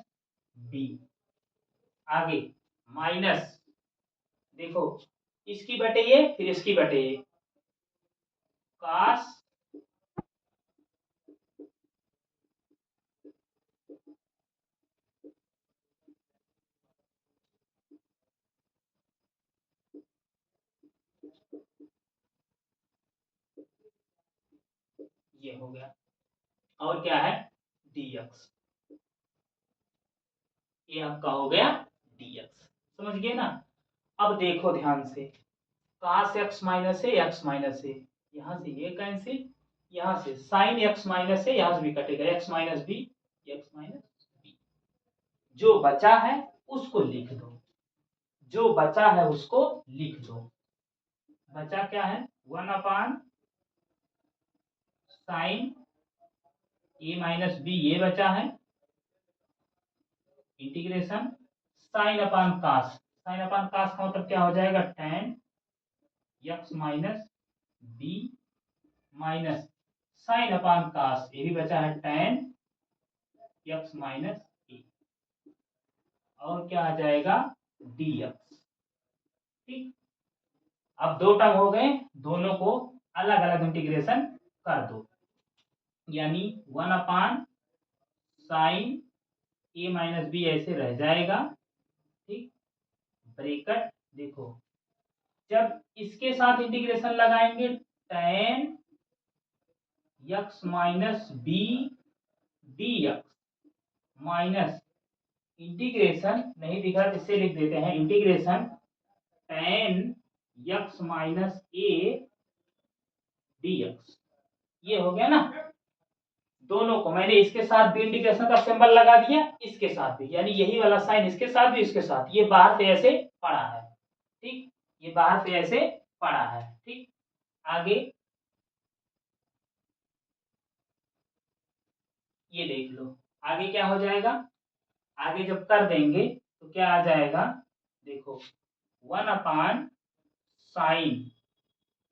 b. आगे माइनस, देखो इसकी बटे ये, फिर इसकी बटे ये, कास ये हो गया, और क्या है dx, ये आपका हो गया dx। समझ गए ना? अब देखो ध्यान से, कास एक्स माइनस है, एक्स माइनस है, यहां से ये कैंसिल, यहां से साइन एक्स माइनस है, यहां से भी कटेगा, x minus b, x minus b. जो बचा है उसको लिख दो, जो बचा है उसको लिख दो। बचा क्या है, 1/sin ए माइनस बी, ये बचा है, integration sine upon cos, sine upon cos का मतलब क्या हो जाएगा, tan x minus b minus sine upon cos, ये भी बचा है tan यक्स माइनस ए, और क्या आ जाएगा dx। ठीक, अब दो टर्म हो गए, दोनों को अलग अलग इंटीग्रेशन कर दो, यानी 1/sin ए माइनस बी ऐसे रह जाएगा। ठीक, ब्रेकेट देखो, जब इसके साथ इंटीग्रेशन लगाएंगे tan x minus b dx minus integration, नहीं दिखा इससे लिख देते हैं, integration tan x minus a dx। ये हो गया ना, दोनों को मैंने इसके साथ भी इंटीग्रेशन का सिंबल लगा दिया, इसके साथ भी, यानी यही वाला साइन इसके साथ भी, इसके साथ, ये बाहर से ऐसे पड़ा है। ठीक, ये बाहर से ऐसे पड़ा है। ठीक, आगे ये देख लो, आगे क्या हो जाएगा, आगे जब कर देंगे तो क्या आ जाएगा, देखो 1/sin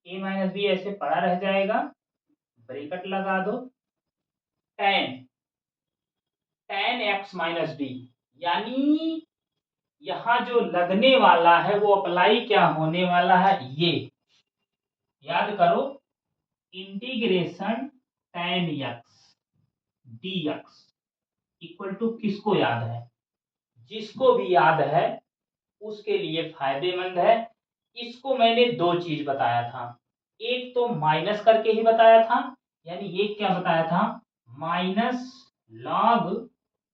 ए माइनस बी ऐसे पड़ा रह जाएगा, ब्रेकेट लगा दो, tan एक्स माइनस बी, यानी यहां जो लगने वाला है वो अप्लाई क्या होने वाला है, ये याद करो, integration tan x dx equal to, किसको याद है, जिसको भी याद है उसके लिए फायदेमंद है। इसको मैंने दो चीज बताया था, एक तो माइनस करके ही बताया था, यानी एक क्या बताया था, माइनस लॉग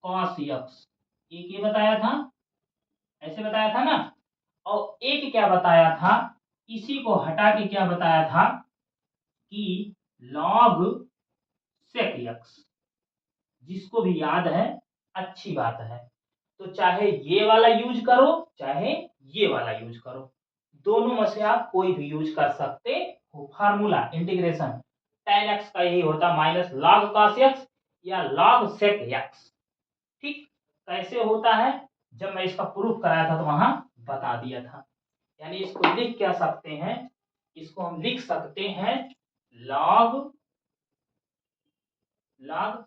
कॉस यक्स, एक ये बताया था, ऐसे बताया था ना, और एक क्या बताया था, इसी को हटा के क्या बताया था कि लॉग सेक यक्स, जिसको भी याद है अच्छी बात है, तो चाहे ये वाला यूज करो चाहे ये वाला यूज करो, दोनों में से आप कोई भी यूज कर सकते हो। फार्मूला इंटीग्रेशन tan x का यही होता, माइनस log cos x या log sec x। ठीक, कैसे होता है, जब मैं इसका प्रूफ कराया था तो वहां बता दिया था, यानी इसको लिख क्या सकते हैं, इसको हम लिख सकते हैं log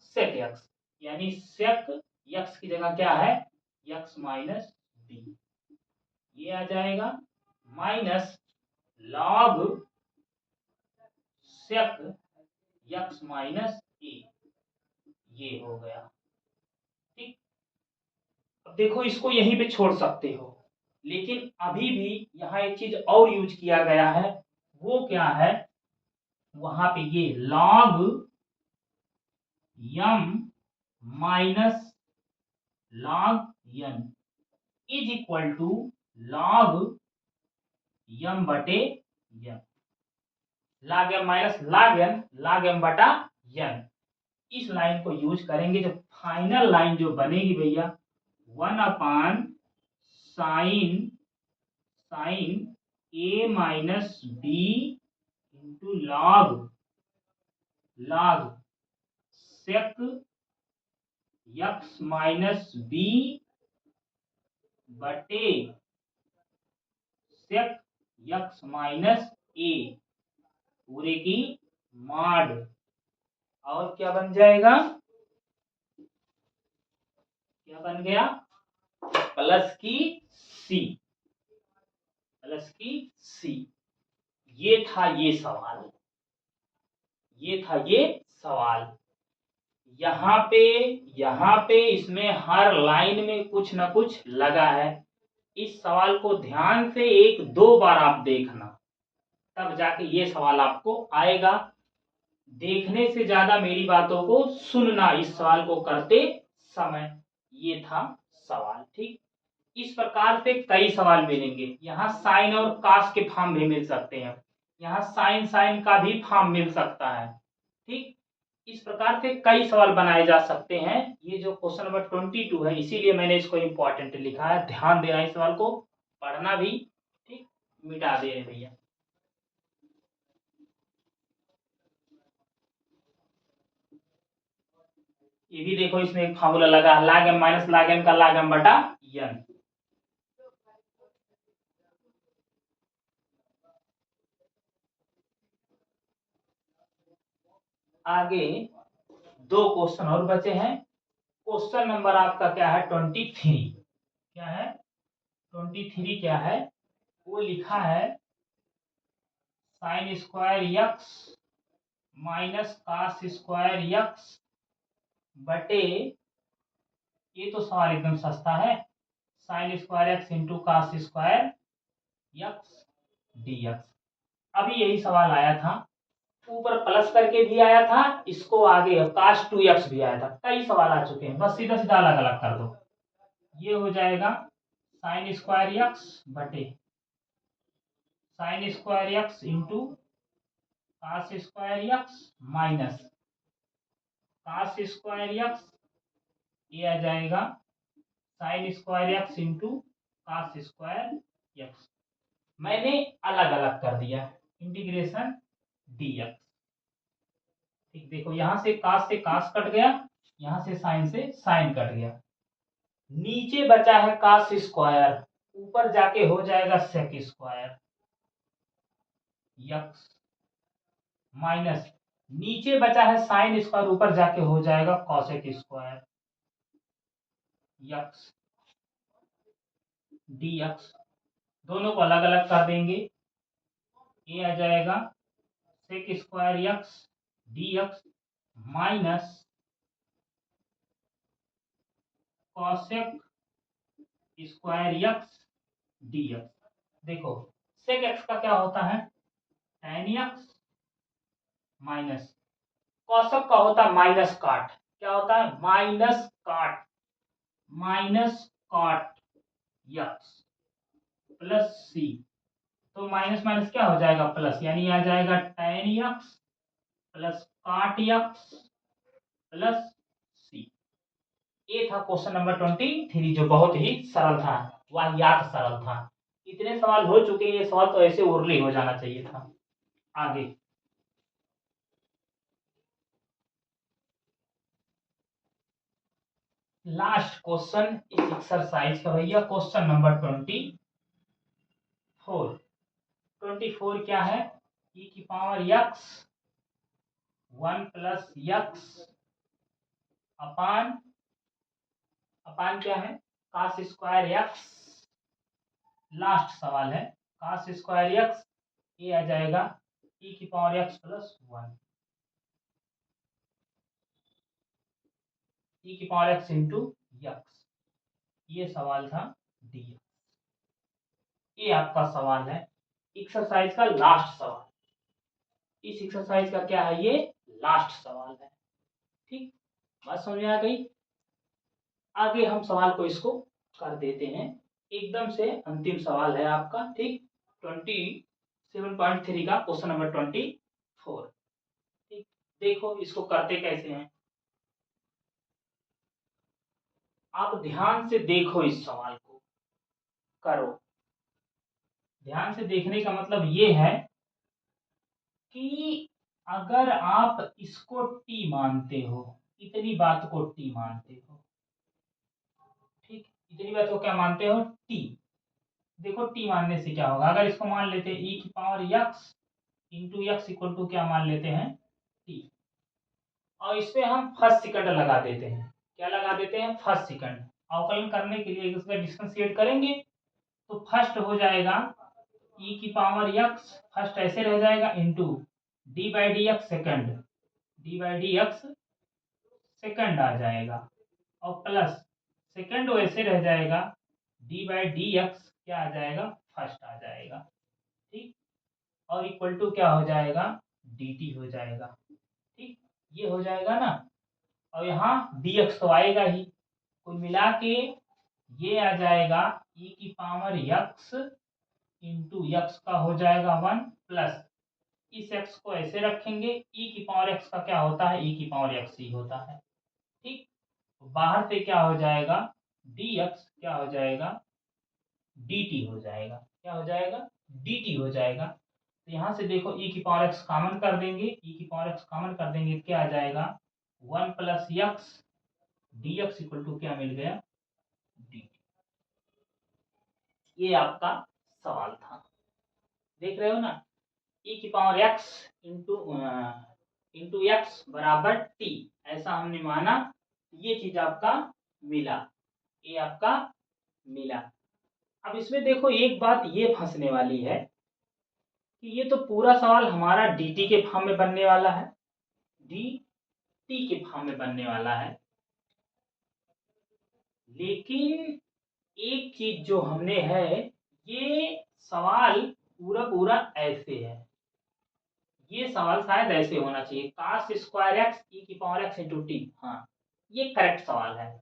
sec x, यानी sec x की जगह क्या है, x माइनस बी, ये आ जाएगा, minus log sec x minus a, ये हो गया। ठीक, अब देखो इसको यहीं पे छोड़ सकते हो, लेकिन अभी भी यहाँ एक चीज और यूज किया गया है, वो क्या है, वहां पे ये log m minus log n is equal to log m बटे n, log m minus log m बटा n। इस लाइन को यूज करेंगे, जो फाइनल लाइन जो बनेगी भैया, 1/sin a minus b into log sec x minus b बटे sec x माइनस a पूरे की मॉड। और क्या बन जाएगा, क्या बन गया, प्लस की सी, प्लस की सी। ये था ये सवाल, ये था ये सवाल। यहाँ पे इसमें हर लाइन में कुछ ना कुछ लगा है। इस सवाल को ध्यान से एक दो बार आप देखना, तब जाके ये सवाल आपको आएगा। देखने से ज्यादा मेरी बातों को सुनना इस सवाल को करते समय। ये था सवाल, ठीक। इस प्रकार से कई सवाल मिलेंगे। यहाँ साइन और कास के फॉर्म भी मिल सकते हैं, यहाँ साइन साइन का भी फॉर्म मिल सकता है, ठीक। इस प्रकार से कई सवाल बनाए जा सकते हैं। ये जो क्वेश्चन नंबर 22 है, इसीलिए मैंने इसको इम्पोर्टेंट लिखा है। ध्यान देना इस सवाल को, पढ़ना भी, ठीक। मिटा दे रहे भैया। ये भी देखो, इसमें एक फार्मूला लगा है, log m minus log m का log m बटा n। आगे दो क्वेश्चन और बचे हैं। क्वेश्चन नंबर आपका क्या है, 23। क्या है 23, क्या है, वो लिखा है sine square x minus cos square x बटे, ये तो सवाल एकदम सस्ता है, sine square x into cos square x dx. अभी यही सवाल आया था, ऊपर प्लस करके भी आया था, इसको आगे कास 2x भी आया था। कई सवाल आ चुके हैं, बस सीधा सीधा अलग अलग कर दो। ये हो जाएगा साइन स्क्वायर यक्स बटे sine square x into cos square x minus cos square x, ये आ जाएगा sine square x into cos square x. मैंने अलग अलग कर दिया, इंटीग्रेशन डीएक्स, ठीक। देखो यहाँ से कास कट गया, यहाँ से साइन कट गया, नीचे बचा है कास स्क्वायर, ऊपर जाके हो जाएगा सेक स्क्वायर यक्स माइनस नीचे बचा है साइन स्क्वायर, ऊपर जाके हो जाएगा कॉसेक स्क्वायर यक्स डीएक्स। दोनों को अलग अलग कर देंगे, ये आ जाएगा sec square x dx minus cosec square x dx. देखो सेक एक्स का क्या होता है, tan एक्स माइनस कॉसेक का होता है माइनस काट, क्या होता है, माइनस काट यक्स प्लस सी। तो माइनस माइनस क्या हो जाएगा, प्लस, यानी आ जाएगा tan यक्स प्लस काट यक्स प्लस सी। ये था क्वेश्चन नंबर 23, जो बहुत ही सरल था, वाहियात सरल था। इतने सवाल हो चुके हैं, ये सवाल तो ऐसे उर्ली हो जाना चाहिए था। आगे लास्ट क्वेश्चन इस एक्सरसाइज का भैया, क्वेश्चन नंबर 24। क्या है, ई की पावर यक्स 1 प्लस यक्स अपान अपान क्या है, कास स्क्वायर यक्स। लास्ट सवाल है, कास स्क्वायर यक्स, ये आ जाएगा ई की पावर यक्स प्लस 1, ई की पावर एक्स इंटू यक्स। ये सवाल था डी। ये आपका सवाल है एक्सरसाइज का लास्ट सवाल। इस एक्सरसाइज का क्या है, ये लास्ट सवाल है। ठीक, बात समझ में आ गई। आगे हम सवाल को इसको कर देते हैं, एकदम से अंतिम सवाल है आपका। ठीक, 27.3 का क्वेश्चन नंबर 24। ठीक, देखो इसको करते कैसे हैं, आप ध्यान से देखो इस सवाल को, करो। ध्यान से देखने का मतलब ये है कि अगर आप इसको टी मानते हो, इतनी बात को टी मानते हो, ठीक, इतनी बात को क्या मानते हो, टी। देखो टी मानने से क्या होगा, अगर इसको मान लेते हैं ई की power x into x equal to क्या मान लेते हैं, टी, और इसमें हम फर्स्ट सेकंड लगा देते हैं। क्या लगा देते हैं, फर्स्ट सेकंड। अवकलन करने के लिए इसका डिफरेंशिएट करेंगे तो फर्स्ट हो जाएगा ई की पावर यक्स, फर्स्ट ऐसे रह जाएगा, into d by d x second, d by d x second आ जाएगा, और प्लस सेकंड वैसे रह जाएगा, डी बाई डी एक्स क्या आ जाएगा, फर्स्ट आ जाएगा। ठीक, और इक्वल टू क्या हो जाएगा, डी टी हो जाएगा। ठीक, ये हो जाएगा ना, और यहाँ dx तो आएगा ही, कुल मिला के ये आ जाएगा e की पावर x इंटू यक्स का हो जाएगा 1 प्लस इस x को ऐसे रखेंगे, e की पावर x का क्या होता है, e की पावर x ही होता है। ठीक, तो बाहर से क्या हो जाएगा, dx क्या हो जाएगा, dt हो जाएगा, क्या हो जाएगा, dt हो जाएगा। तो यहाँ से देखो e की पावर x कॉमन कर देंगे, e की पावर x कॉमन कर देंगे, क्या आ जाएगा 1 plus x d x equal to क्या मिल गया, डी। ये आपका सवाल था, देख रहे हो ना, e की पावर x इंटू एक्स बराबर टी, ऐसा हमने माना, ये चीज आपका मिला, ये आपका मिला। अब इसमें देखो एक बात ये फंसने वाली है कि ये तो पूरा सवाल हमारा dt के फॉर्म में बनने वाला है, dt के फॉर्म में बनने वाला है, लेकिन एक चीज जो हमने है, ये सवाल पूरा पूरा ऐसे है, ये सवाल शायद ऐसे होना चाहिए, कास स्क्वायर एक्स ई की पावर एक्स इंटू टी। हाँ, ये करेक्ट सवाल है।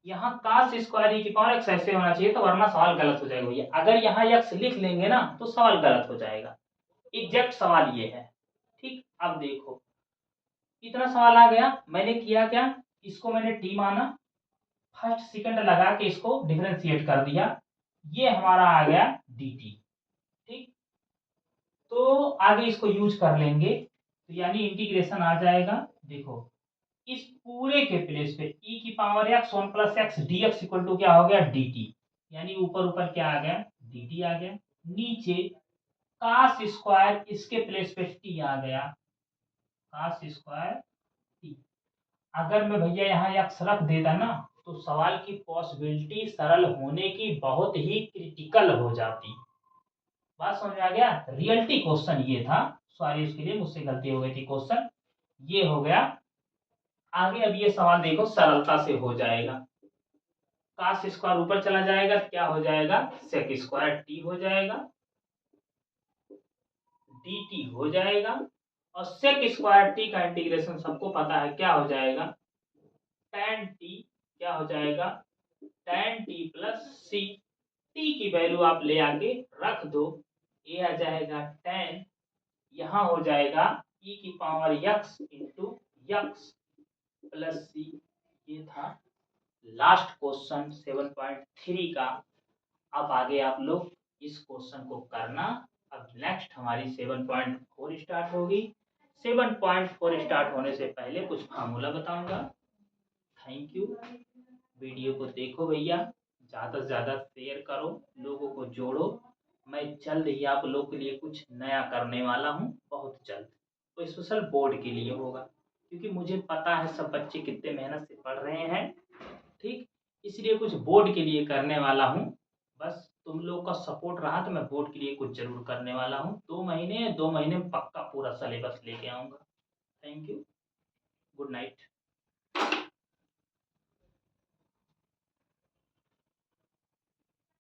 यहाँ कास स्क्वायर ई की पावर एक्स ऐसे होना चाहिए, तो वरना सवाल गलत हो जाएगा भैया। अगर यहाँ एक्स लिख लेंगे ना तो सवाल गलत हो जाएगा, एग्जैक्ट सवाल ये है। ठीक, अब देखो इतना सवाल आ गया, मैंने किया क्या, इसको मैंने टी माना, फर्स्ट सेकंड लगा के इसको डिफरेंशिएट कर दिया, ये हमारा आ गया dt। ठीक, तो आगे इसको यूज कर लेंगे, तो यानी इंटीग्रेशन आ जाएगा, देखो इस पूरे के प्लेस पे e की power x 1 plus x d x equal to क्या हो गया, dt, यानी ऊपर ऊपर क्या आ गया, dt आ गया, नीचे कास स्क्वायर इसके प्लेस पे t आ गया, कास स्क्वायर t। अगर मैं भैया यहाँ x रख देता ना तो सवाल की पॉसिबिलिटी सरल होने की बहुत ही क्रिटिकल हो जाती। बात समझ में आ गया, रियलिटी क्वेश्चन ये था, सॉरी उसके लिए मुझसे गलती हो गई थी, क्वेश्चन ये हो गया। आगे अब ये सवाल देखो सरलता से हो जाएगा, कास स्क्वायर ऊपर चला जाएगा, क्या हो जाएगा, सेक स्क्वायर टी हो जाएगा, डी टी हो जाएगा, और सेक स्क्वायर टी का इंटीग्रेशन सबको पता है क्या हो जाएगा, tan टी क्या हो जाएगा, tan टी प्लस सी, टी की वैल्यू आप ले आके रख दो, ये आ जाएगा tan, यहाँ हो जाएगा e की power x into x plus c. ये था लास्ट क्वेश्चन 7.3 का। अब आगे आप लोग इस क्वेश्चन को करना। अब नेक्स्ट हमारी 7.4 स्टार्ट होगी। 7.4 स्टार्ट होने से पहले कुछ फार्मूला बताऊंगा। थैंक यू, वीडियो को देखो भैया, ज़्यादा से ज़्यादा शेयर करो, लोगों को जोड़ो। मैं जल्द ही आप लोग के लिए कुछ नया करने वाला हूँ, बहुत जल्द, तो स्पेशल बोर्ड के लिए होगा, क्योंकि मुझे पता है सब बच्चे कितने मेहनत से पढ़ रहे हैं। ठीक, इसलिए कुछ बोर्ड के लिए करने वाला हूँ। बस तुम लोग का सपोर्ट रहा तो मैं बोर्ड के लिए कुछ जरूर करने वाला हूँ। 2 महीने में पक्का पूरा सिलेबस लेके आऊँगा। Thank you, good night.